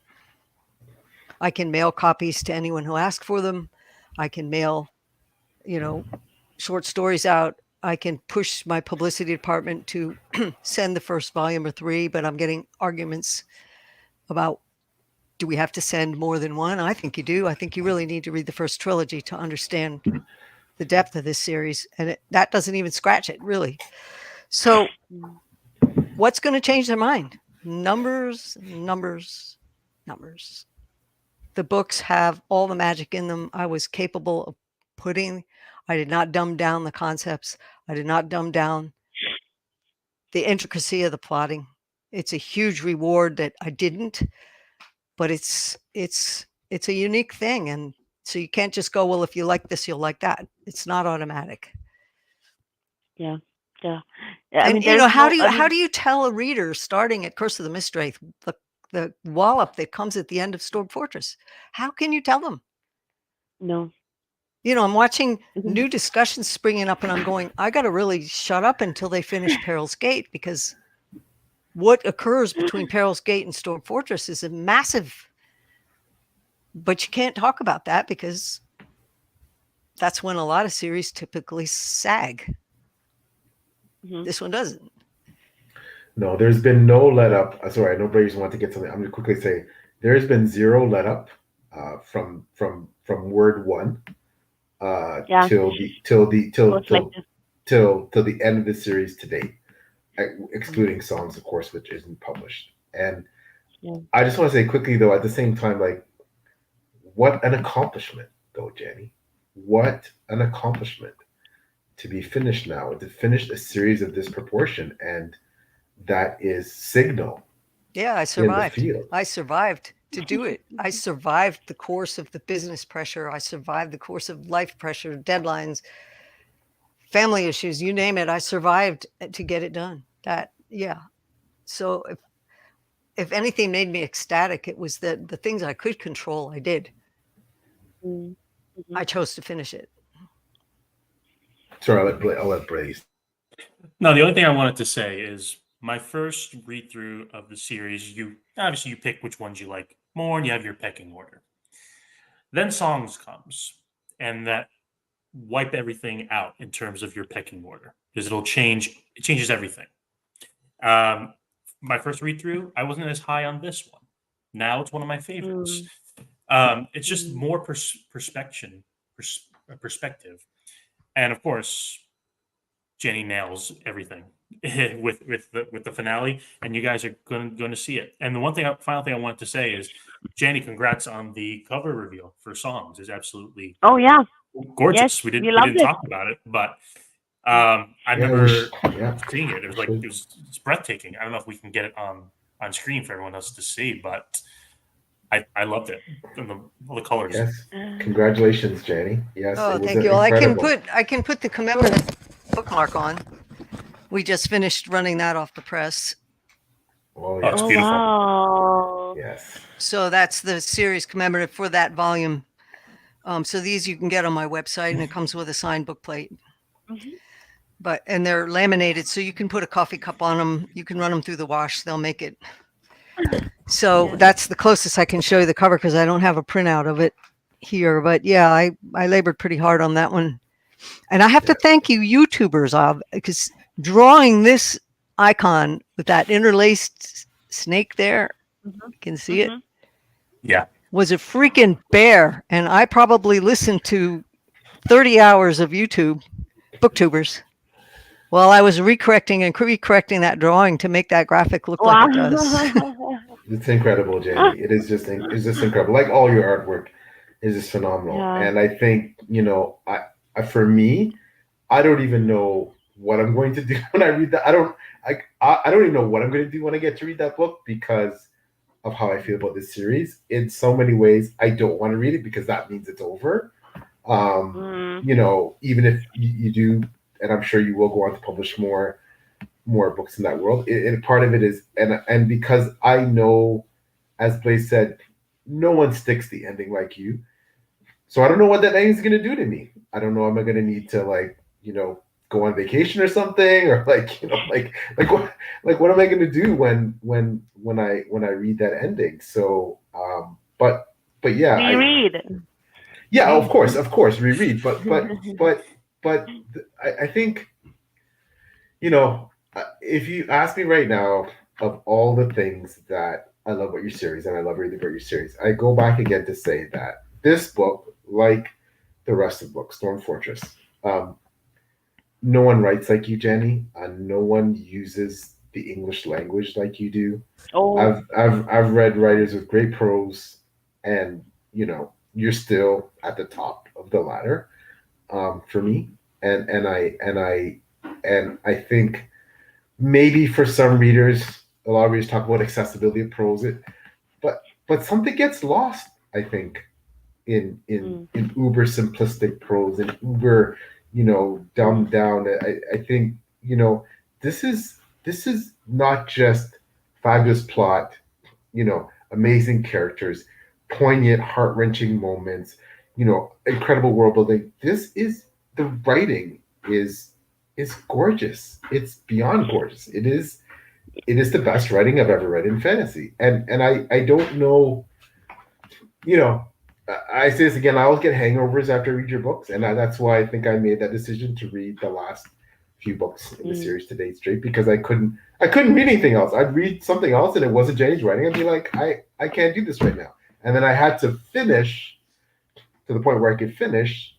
I can mail copies to anyone who asks for them. I can mail, short stories out. I can push my publicity department to send the first volume or 3, but I'm getting arguments about, do we have to send more than one? I think you do. I think you really need to read the first trilogy to understand the depth of this series. And that doesn't even scratch it, really. So what's going to change their mind? Numbers, numbers, numbers. The books have all the magic in them I was capable of putting. I did not dumb down the concepts. I did not dumb down the intricacy of the plotting. It's a huge reward that I didn't, but it's a unique thing. And so you can't just go, well, if you like this, you'll like that. It's not automatic. Yeah. I And mean, how do you tell a reader starting at Curse of the Mistwraith, the wallop that comes at the end of Storm Fortress? How can you tell them? No. I'm watching new discussions springing up, and I'm going, I got to really shut up until they finish Peril's Gate, because what occurs between Peril's Gate and Storm Fortress is a massive. But you can't talk about that because that's when a lot of series typically sag. This one doesn't. No, there's been no let up. Sorry, I know Blaise want to get something. I'm going to quickly say there's been zero let up from word one till the end of the series to date, excluding songs, of course, which isn't published. And I just want to say quickly, though, at the same time, like, what an accomplishment, though, Janny. What an accomplishment to be finished now, to finish a series of this proportion, and that is signal. Yeah, I survived. I survived to do it. I survived the course of the business pressure. I survived the course of life pressure, deadlines, family issues, you name it. I survived to get it done. So if anything made me ecstatic, it was that the things I could control, I did. I chose to finish it. Sorry, I'll let Blaise. No, the only thing I wanted to say is my first read through of the series, you pick which ones you like more, and you have your pecking order. Then songs comes, and that wipe everything out in terms of your pecking order, because it changes everything. My first read through, I wasn't as high on this one. Now it's one of my favorites. It's just more perspective, and of course, Janny nails everything with the finale, and you guys are going to see it. And the final thing I wanted to say is, Janny, congrats on the cover reveal for songs. Is absolutely gorgeous. Yes, we didn't talk about it, but I remember seeing it. It was breathtaking. I don't know if we can get it on screen for everyone else to see, but I loved it. And all the colors. Yes. Congratulations, Janny. Yes. Oh, thank you. Well, I can put the commemorative bookmark on. We just finished running that off the press. Oh, yeah. It's beautiful. Wow. Yes. So that's the series commemorative for that volume. So these you can get on my website, and it comes with a signed book plate. And they're laminated, so you can put a coffee cup on them. You can run them through the wash. They'll make it. So that's the closest I can show you the cover, because I don't have a printout of it here. But yeah, I labored pretty hard on that one. And I have to thank you YouTubers, because drawing this icon with that interlaced snake there Mm-hmm. You can see it. Mm-hmm. Yeah. Was a freaking bear. And I probably listened to 30 hours of YouTube, booktubers, while I was recorrecting and recorrecting that drawing to make that graphic look like it does. Wow. It's incredible, Jenny. It's just incredible. Like all your artwork is just phenomenal. Yeah. And I think, for me, I don't even know what I'm going to do when I read that. I don't even know what I'm going to do when I get to read that book because of how I feel about this series. In so many ways, I don't want to read it because that means it's over. Mm. Even if you do, and I'm sure you will go on to publish more books in that world. And part of it is, and because I know, as Blaise said, no one sticks the ending like you. So I don't know what that ending is going to do to me. I don't know. Am I going to need to go on vacation or something, or what am I going to do when I read that ending? So, but yeah, Reread. yeah, Read. of course, reread. But I think if you ask me right now, of all the things that I love about your series, and I love reading about your series, I go back again to say that this book, like the rest of the book, Storm Fortress, um, no one writes like you, Jenny. No one uses the English language like you do. Oh. I've read writers with great prose, and you're still at the top of the ladder, for me. And I think maybe for some readers, a lot of readers talk about accessibility of prose, but something gets lost, I think, Mm. in uber simplistic prose and uber, Mm. dumbed down. I think this is not just fabulous plot, amazing characters, poignant, heart wrenching moments, incredible world building. This is the writing is gorgeous. It's beyond gorgeous. It is the best writing I've ever read in fantasy. And I don't know, you know, I say this again, I always get hangovers after I read your books, and that's why I think I made that decision to read the last few books in the Mm. series to date straight, because I couldn't read anything else. I'd read something else and it wasn't Jane's writing. I'd be like, I can't do this right now. And then I had to finish to the point where I could finish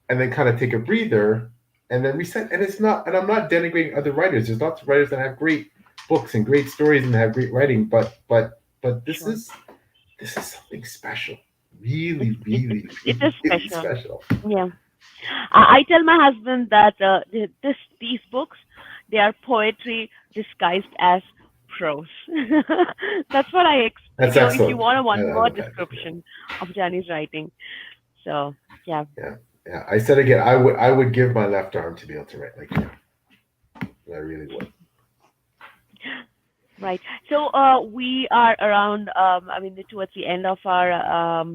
and then kind of take a breather and then reset. And I'm not denigrating other writers. There's lots of writers that have great books and great stories and have great writing, but this Sure. is something special. It, Really, it, it, really, it is really special. special. Yeah. I tell my husband that these books, they are poetry disguised as prose. That's what That's if you excellent. want a I one word love that. Yeah, description of Janny's writing. So yeah. yeah, yeah. I said again, I would give my left arm to be able to write like you. I really would. Right. So we are around, towards the end of our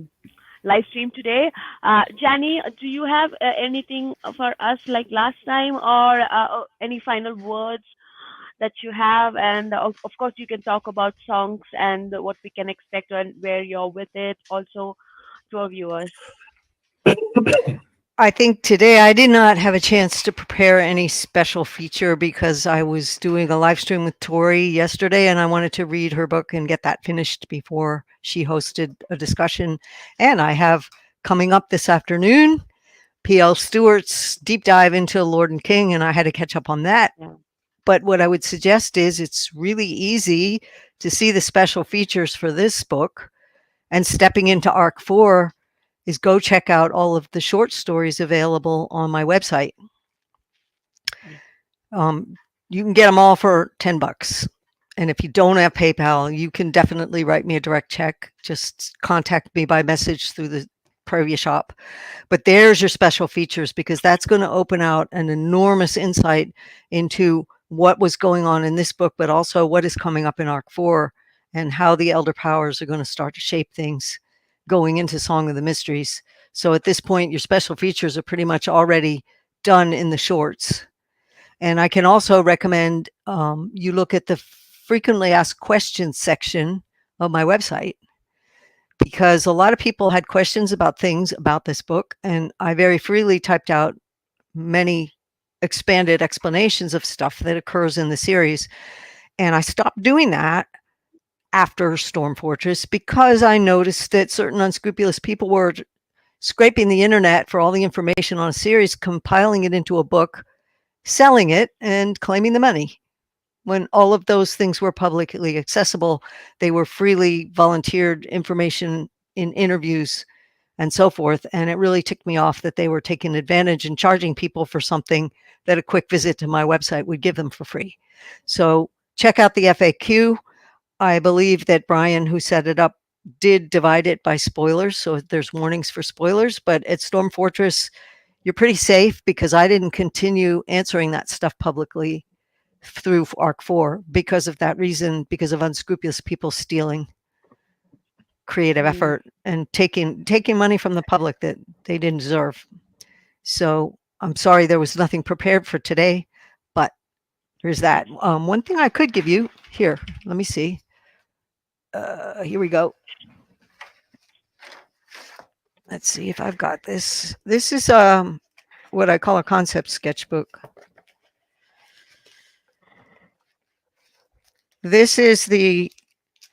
live stream today. Janny, do you have anything for us like last time, or any final words that you have? And of course, you can talk about songs and what we can expect and where you're with it also to our viewers. I think today I did not have a chance to prepare any special feature because I was doing a live stream with Tori yesterday and I wanted to read her book and get that finished before she hosted a discussion. And I have coming up this afternoon PL Stewart's deep dive into Lord and King, and I had to catch up on that. Yeah. But what I would suggest is it's really easy to see the special features for this book, and stepping into Arc 4 is go check out all of the short stories available on my website. You can get them all for $10. And if you don't have PayPal, you can definitely write me a direct check. Just contact me by message through the Previa shop. But there's your special features, because that's going to open out an enormous insight into what was going on in this book, but also what is coming up in Arc 4 and how the Elder Powers are going to start to shape things going into Song of the Mysteries. So at this point, your special features are pretty much already done in the shorts. And I can also recommend you look at the frequently asked questions section of my website, because a lot of people had questions about things about this book, and I very freely typed out many expanded explanations of stuff that occurs in the series. And I stopped doing that after Storm Fortress because I noticed that certain unscrupulous people were scraping the internet for all the information on a series, compiling it into a book, selling it, and claiming the money. When all of those things were publicly accessible, they were freely volunteered information in interviews and so forth. And it really ticked me off that they were taking advantage and charging people for something that a quick visit to my website would give them for free. So check out the FAQ. I believe that Brian, who set it up, did divide it by spoilers. So there's warnings for spoilers, but at Storm Fortress, you're pretty safe because I didn't continue answering that stuff publicly through Arc 4 because of that reason, because of unscrupulous people stealing creative effort and taking money from the public that they didn't deserve. So I'm sorry there was nothing prepared for today, but there's that. One thing I could give you here, let me see. Here we go. Let's see if I've got this. This is what I call a concept sketchbook. This is the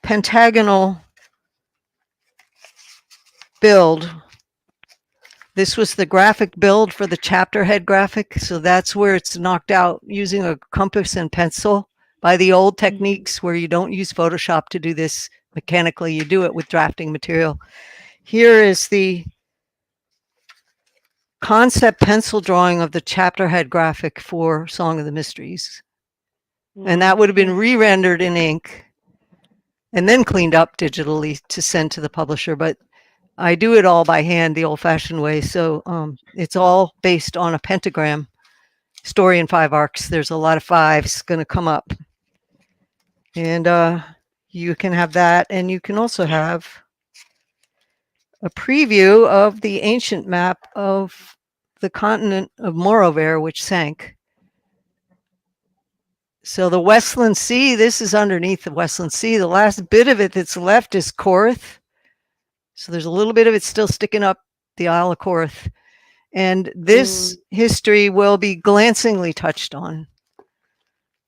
pentagonal build. This was the graphic build for the chapter head graphic. So that's where it's knocked out using a compass and pencil by the old techniques where you don't use Photoshop to do this mechanically. You do it with drafting material. Here is the concept pencil drawing of the chapter head graphic for Song of the Mysteries. And that would have been re-rendered in ink and then cleaned up digitally to send to the publisher. But I do it all by hand the old-fashioned way. So it's all based on a pentagram story in 5 arcs. There's a lot of 5s going to come up. And you can have that. And you can also have a preview of the ancient map of the continent of Morover, which sank. So the Westland Sea, this is underneath the Westland Sea. The last bit of it that's left is Korth. So there's a little bit of it still sticking up the Isle of Korth. And this history will be glancingly touched on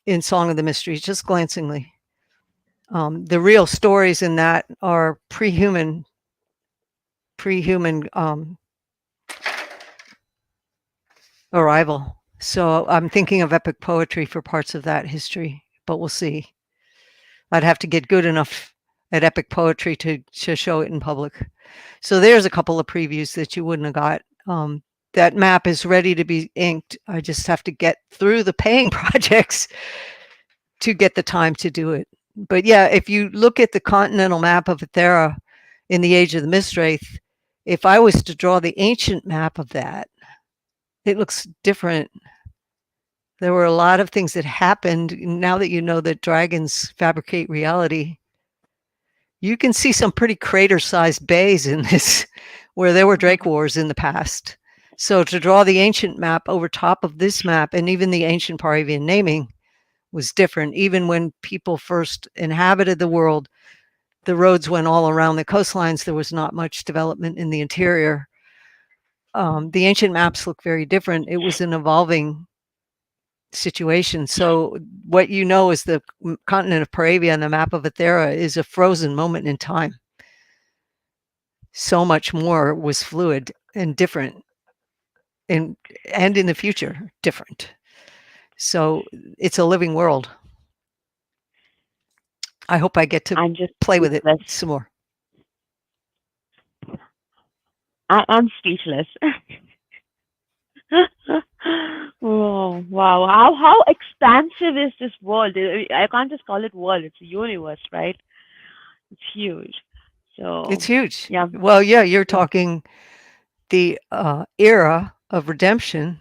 in Song of the Mysteries, just glancingly. The real stories in that are pre-human arrival. So I'm thinking of epic poetry for parts of that history, but we'll see. I'd have to get good enough at epic poetry to show it in public. So there's a couple of previews that you wouldn't have got. That map is ready to be inked. I just have to get through the paying projects to get the time to do it. But yeah, if you look at the continental map of Ethera in the Age of the Mistwraith, if I was to draw the ancient map of that, it looks different. There were a lot of things that happened. Now that you know that dragons fabricate reality, you can see some pretty crater-sized bays in this where there were Drake Wars in the past. So to draw the ancient map over top of this map, and even the ancient Paravian naming was different. Even when people first inhabited the world, the roads went all around the coastlines. There was not much development in the interior. The ancient maps look very different. It was an evolving situation. So what you know is the continent of Paravia and the map of Ethera is a frozen moment in time. So much more was fluid and different, and in the future different. So it's a living world. I hope I get to play with it some more. I'm speechless. Oh, wow. How expansive is this world? I can't just call it world. It's a universe, right? It's huge. So it's huge. Yeah. Well, yeah, you're talking the era of redemption.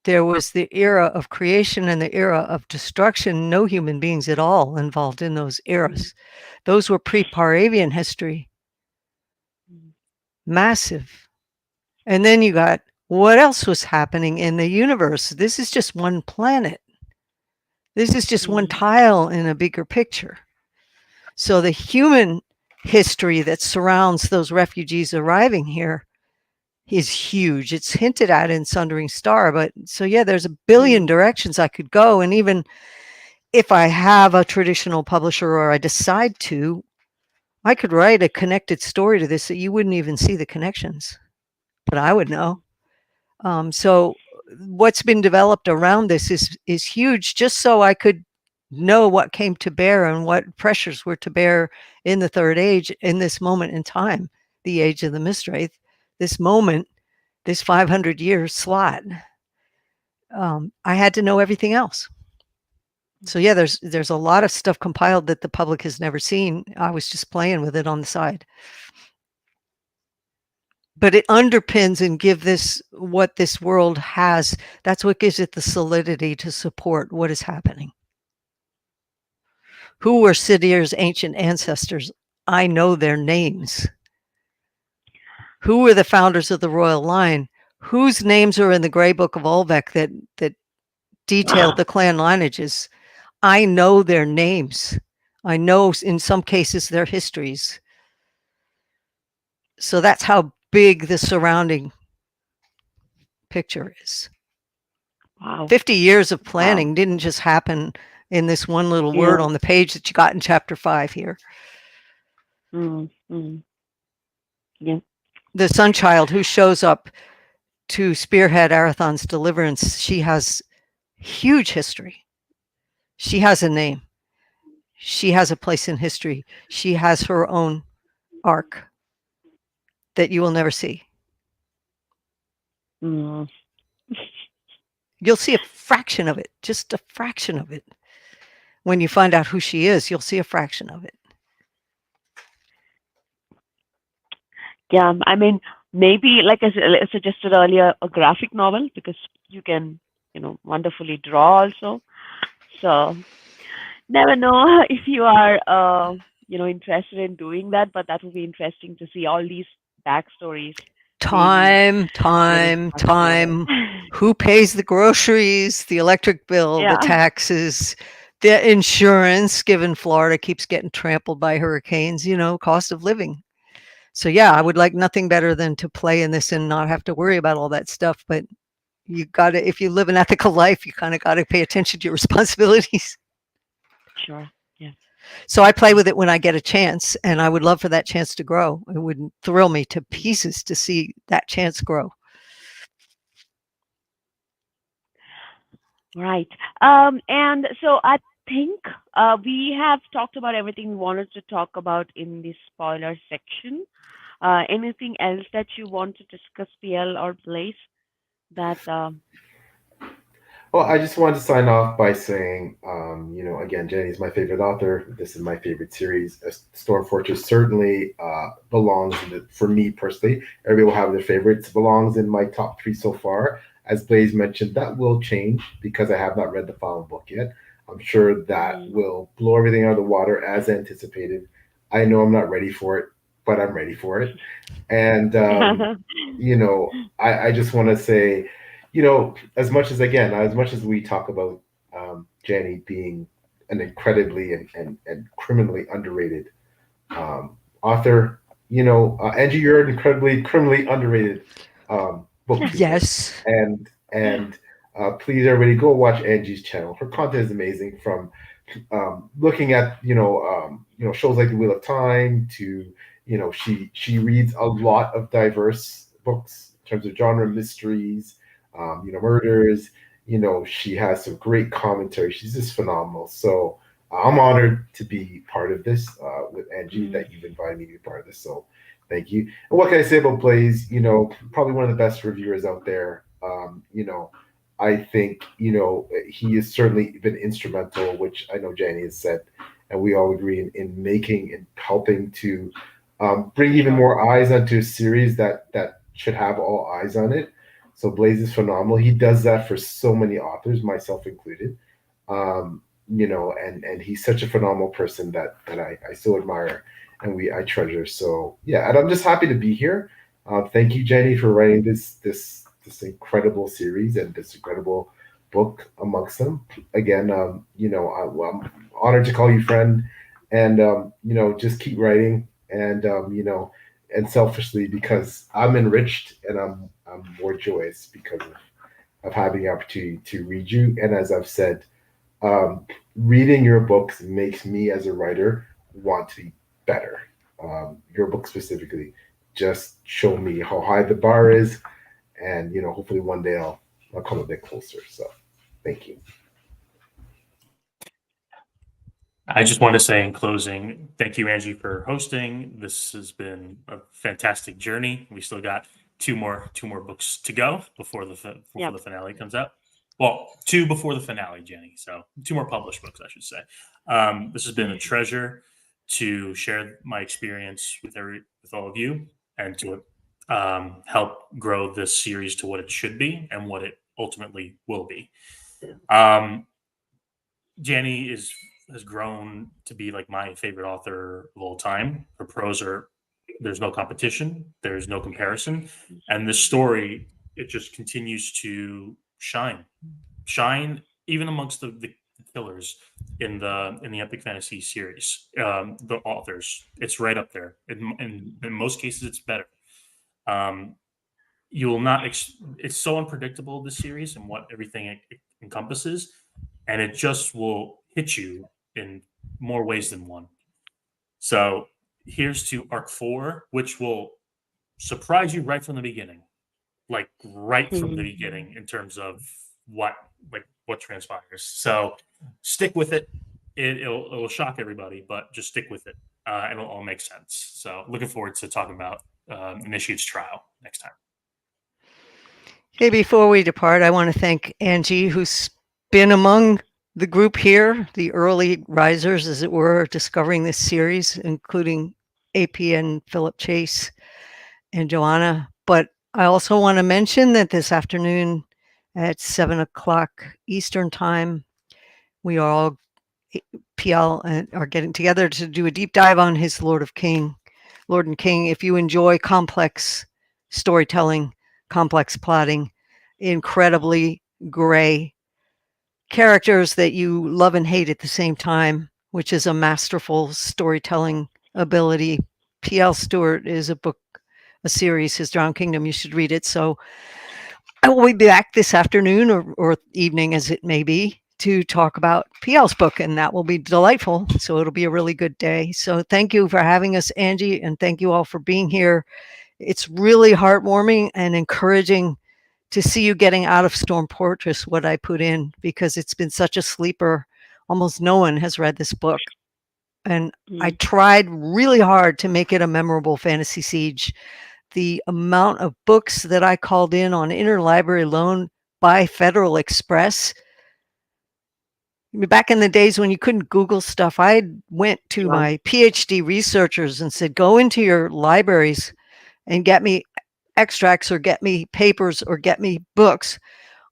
There was the era of creation and the era of destruction. No human beings at all involved in those eras. Those were pre-Paravian history. Massive. And then you got what else was happening in the universe. This is just one planet. This is just one tile in a bigger picture. So the human history that surrounds those refugees arriving here is huge. It's hinted at in Sundering Star, but so yeah, there's a billion directions I could go. And even if I have a traditional publisher or I decide to, I could write a connected story to this that you wouldn't even see the connections, but I would know. So what's been developed around this is huge, just so I could know what came to bear and what pressures were to bear in the Third Age in this moment in time, the age of the Mistwraith, this moment, this 500-year slot. I had to know everything else. So yeah, there's a lot of stuff compiled that the public has never seen. I was just playing with it on the side. But it underpins and give this what this world has. That's what gives it the solidity to support what is happening. Who were Sidyr's ancient ancestors? I know their names. Who were the founders of the royal line? Whose names are in the Grey Book of Olvec that detailed the clan lineages? I know their names. I know in some cases their histories. So that's how big the surrounding picture is. Wow. 50 years of planning didn't just happen in this one little word on the page that you got in chapter 5 here. Yeah. The Sunchild who shows up to spearhead Arathon's deliverance, she has huge history. She has a name. She has a place in history. She has her own arc that you will never see. You'll see a fraction of it, just a fraction of it. When you find out who she is, you'll see a fraction of it. Yeah, I mean, maybe like I suggested earlier, a graphic novel, because you can, wonderfully draw also. So never know if you are, interested in doing that, but that would be interesting to see all these backstories. Time. Who pays the groceries, the electric bill, the taxes, the insurance, given Florida keeps getting trampled by hurricanes, cost of living. So yeah, I would like nothing better than to play in this and not have to worry about all that stuff. But you gotta, if you live an ethical life, you kind of got to pay attention to your responsibilities. Sure. Yeah. So I play with it when I get a chance, and I would love for that chance to grow. It would thrill me to pieces to see that chance grow. Right. And so I think we have talked about everything we wanted to talk about in the spoiler section. Anything else that you want to discuss, PL or Blaise? That Well, I just wanted to sign off by saying, again, Janny's my favorite author. This is my favorite series. Storm Fortress certainly belongs for me personally. Everybody will have their favorites. Belongs in my top 3 so far. As Blaise mentioned, that will change because I have not read the final book yet. I'm sure that will blow everything out of the water as anticipated. I know I'm not ready for it, but I'm ready for it. And, I just want to say, as much as we talk about Janny being an incredibly and criminally underrated author, Angie, you're an incredibly criminally underrated bookkeeper. Yes. And please, everybody, go watch Angie's channel. Her content is amazing. From looking at shows like The Wheel of Time to she reads a lot of diverse books in terms of genre, mysteries, murders. She has some great commentary. She's just phenomenal. So I'm honored to be part of this with Angie, that you've invited me to be part of this. So thank you. And what can I say about Blaise? Probably one of the best reviewers out there. I think, he has certainly been instrumental, which I know Janny has said, and we all agree in making and helping to bring even more eyes onto a series that should have all eyes on it. So Blaise is phenomenal. He does that for so many authors, myself included. And he's such a phenomenal person that I so admire and I treasure. So yeah, and I'm just happy to be here. Thank you, Janny, for writing this incredible series and this incredible book amongst them. Again, I'm honored to call you friend, and just keep writing, and and selfishly because I'm enriched and I'm more joyous because of having the opportunity to read you. And as I've said, Reading your books makes me as a writer want to be better. Your book specifically just show me how high the bar is, and hopefully one day I'll come a bit closer. So, thank you. I just want to say in closing, thank you, Angie, for hosting. This has been a fantastic journey. We still got two more books to go before Yep. the finale comes out. Well, two before the finale, Jenny. So two more published books, I should say. This has been a treasure to share my experience with all of you, and to help grow this series to what it should be and what it ultimately will be. Janny has grown to be like my favorite author of all time. Her prose there's no competition, there's no comparison, and this story, it just continues to shine even amongst the killers in the epic fantasy series. The authors, it's right up there. In most cases, it's better. You will not. It's so unpredictable, this series, and what everything it encompasses, and it just will hit you in more ways than one. So here's to arc 4, which will surprise you right from the beginning, like right from the beginning, in terms of what transpires. So stick with it. It'll shock everybody, but just stick with it, and it'll all make sense. So looking forward to talking about Initiate's trial next time. Hey, before we depart, I want to thank Angie, who's been among the group here, the early risers, as it were, discovering this series, including AP and Philip Chase and Joanna. But I also want to mention that this afternoon at 7 o'clock Eastern Time, we are all, PL, are getting together to do a deep dive on his Lord and King. If you enjoy complex storytelling, complex plotting, incredibly gray characters that you love and hate at the same time, which is a masterful storytelling ability. P.L. Stewart is a series, his Drowned Kingdom. You should read it. So I will be back this afternoon or evening, as it may be, to talk about PL's book, and that will be delightful. So it'll be a really good day. So thank you for having us, Angie, and thank you all for being here. It's really heartwarming and encouraging to see you getting out of Storm Fortress what I put in, because it's been such a sleeper. Almost no one has read this book. And I tried really hard to make it a memorable fantasy siege. The amount of books that I called in on interlibrary loan by Federal Express. Back in the days when you couldn't Google stuff, I went to my PhD researchers and said, go into your libraries and get me extracts or get me papers or get me books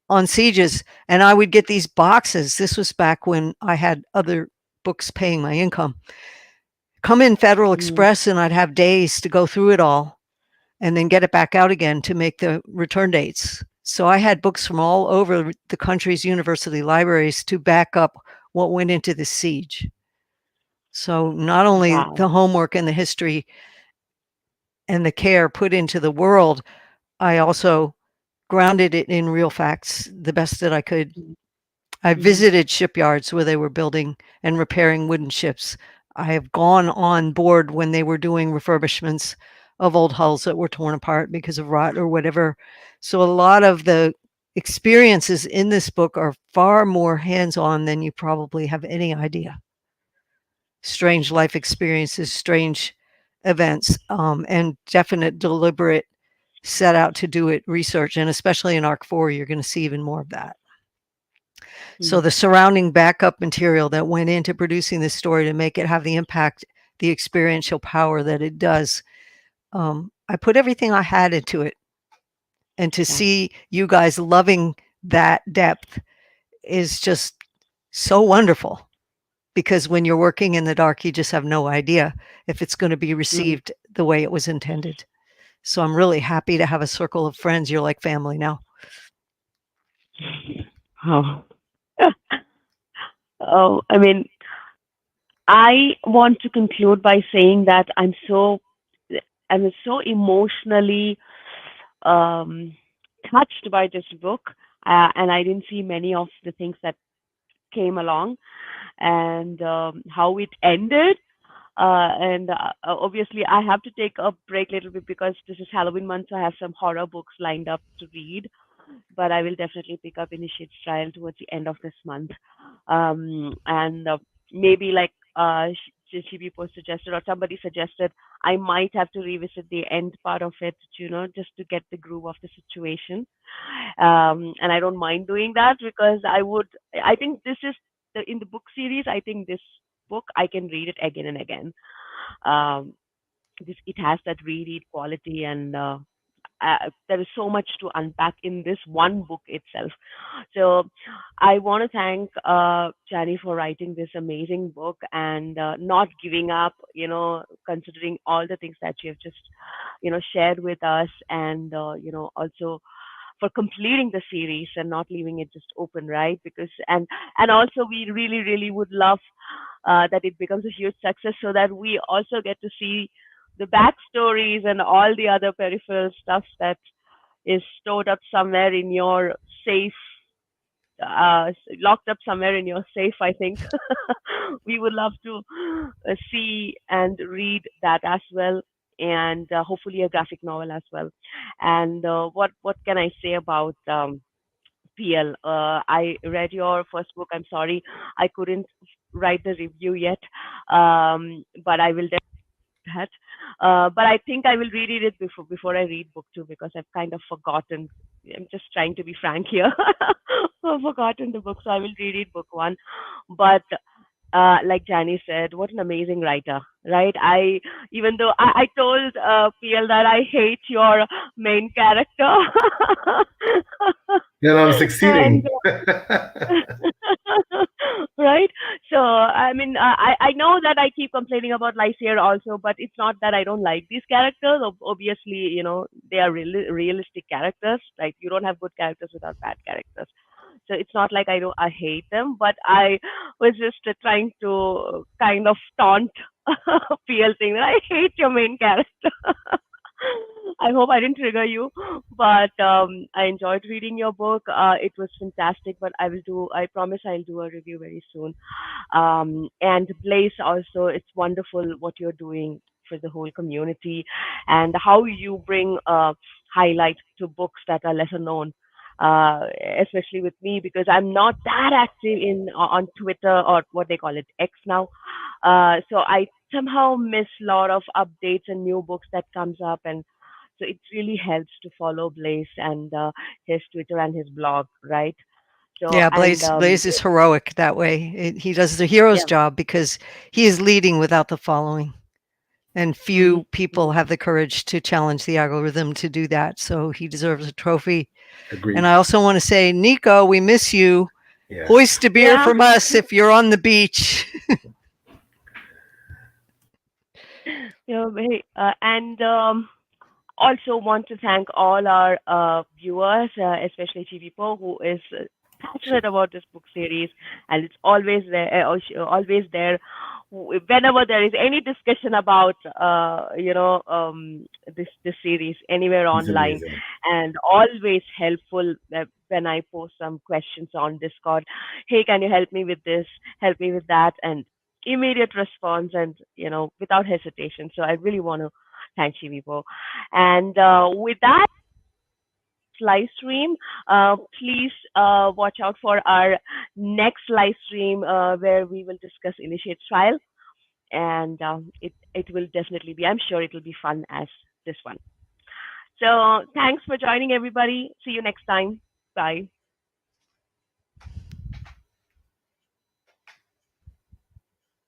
on sieges. And I would get these boxes. This was back when I had other books paying my income. Come in Federal Express, and I'd have days to go through it all and then get it back out again to make the return dates. So I had books from all over the country's university libraries to back up what went into the siege. So not only the homework and the history and the care put into the world, I also grounded it in real facts the best that I could. I visited shipyards where they were building and repairing wooden ships. I have gone on board when they were doing refurbishments of old hulls that were torn apart because of rot or whatever. So a lot of the experiences in this book are far more hands-on than you probably have any idea. Strange life experiences, strange events, and definite deliberate set out to do it research. And especially in Arc 4, you're going to see even more of that. So the surrounding backup material that went into producing this story to make it have the impact, the experiential power that it does, I put everything I had into it. And to see you guys loving that depth is just so wonderful. Because when you're working in the dark, you just have no idea if it's going to be received the way it was intended. So I'm really happy to have a circle of friends. You're like family now. Oh. Oh, I mean, I want to conclude by saying that I'm so emotionally touched by this book, and I didn't see many of the things that came along and how it ended. And obviously, I have to take a break a little bit because this is Halloween month, so I have some horror books lined up to read. But I will definitely pick up Initiate's Trial towards the end of this month. And maybe like Chibipo suggested or somebody suggested, I might have to revisit the end part of it, just to get the groove of the situation. And I don't mind doing that because I think this is in the book series. I think this book I can read it again and again. Um, it has that reread quality, and there is so much to unpack in this one book itself. So I want to thank Janny for writing this amazing book and not giving up, considering all the things that you have just, shared with us, and, also for completing the series and not leaving it just open, right? Because and also we really really would love that it becomes a huge success so that we also get to see the backstories and all the other peripheral stuff that is stored up somewhere in your safe, locked up somewhere in your safe, I think. We would love to see and read that as well, and hopefully a graphic novel as well. And what can I say about PL? I read your first book. I'm sorry I couldn't write the review yet, but I will that. But I think I will reread it before I read book two because I've kind of forgotten. I'm just trying to be frank here. I've forgotten the book, so I will reread book one. But like Jani said, what an amazing writer, right? Even though I told PL that I hate your main character, You know, I'm and succeeding. right? So, I mean, I know that I keep complaining about life here also, but it's not that I don't like these characters. Obviously, they are realistic characters. Like, you don't have good characters without bad characters. So it's not like I hate them, but I was just trying to kind of taunt PL saying that I hate your main character. I hope I didn't trigger you, but I enjoyed reading your book. It was fantastic, but I promise I'll do a review very soon. And Blaze also, it's wonderful what you're doing for the whole community and how you bring highlight to books that are lesser known. Especially with me because I'm not that active in on Twitter or what they call it X now. So I somehow miss a lot of updates and new books that comes up, and so it really helps to follow Blaze and his Twitter and his blog, right? So Yeah, and Blaze is heroic that way. He does the hero's yeah. job because he is leading without the following. And Hmm. few people have the courage to challenge the algorithm to do that. So he deserves a trophy. And Agreed. I also want to say, Nico, we miss you. Yes. Hoist a beer Yeah. from us if you're on the beach. Hey, and also want to thank all our viewers, especially Chivipo, who is passionate about this book series, and it's always there, always there. Whenever there is any discussion about, this series anywhere He's online, amazing. and always helpful when I post some questions on Discord. Hey, can you help me with this? Help me with that, and immediate response, and without hesitation. So I really want to thank Chivipo. And with that live stream, please watch out for our next live stream where we will discuss Initiate Trial. And it will definitely be, I'm sure it will be fun as this one. So thanks for joining, everybody. See you next time. Bye.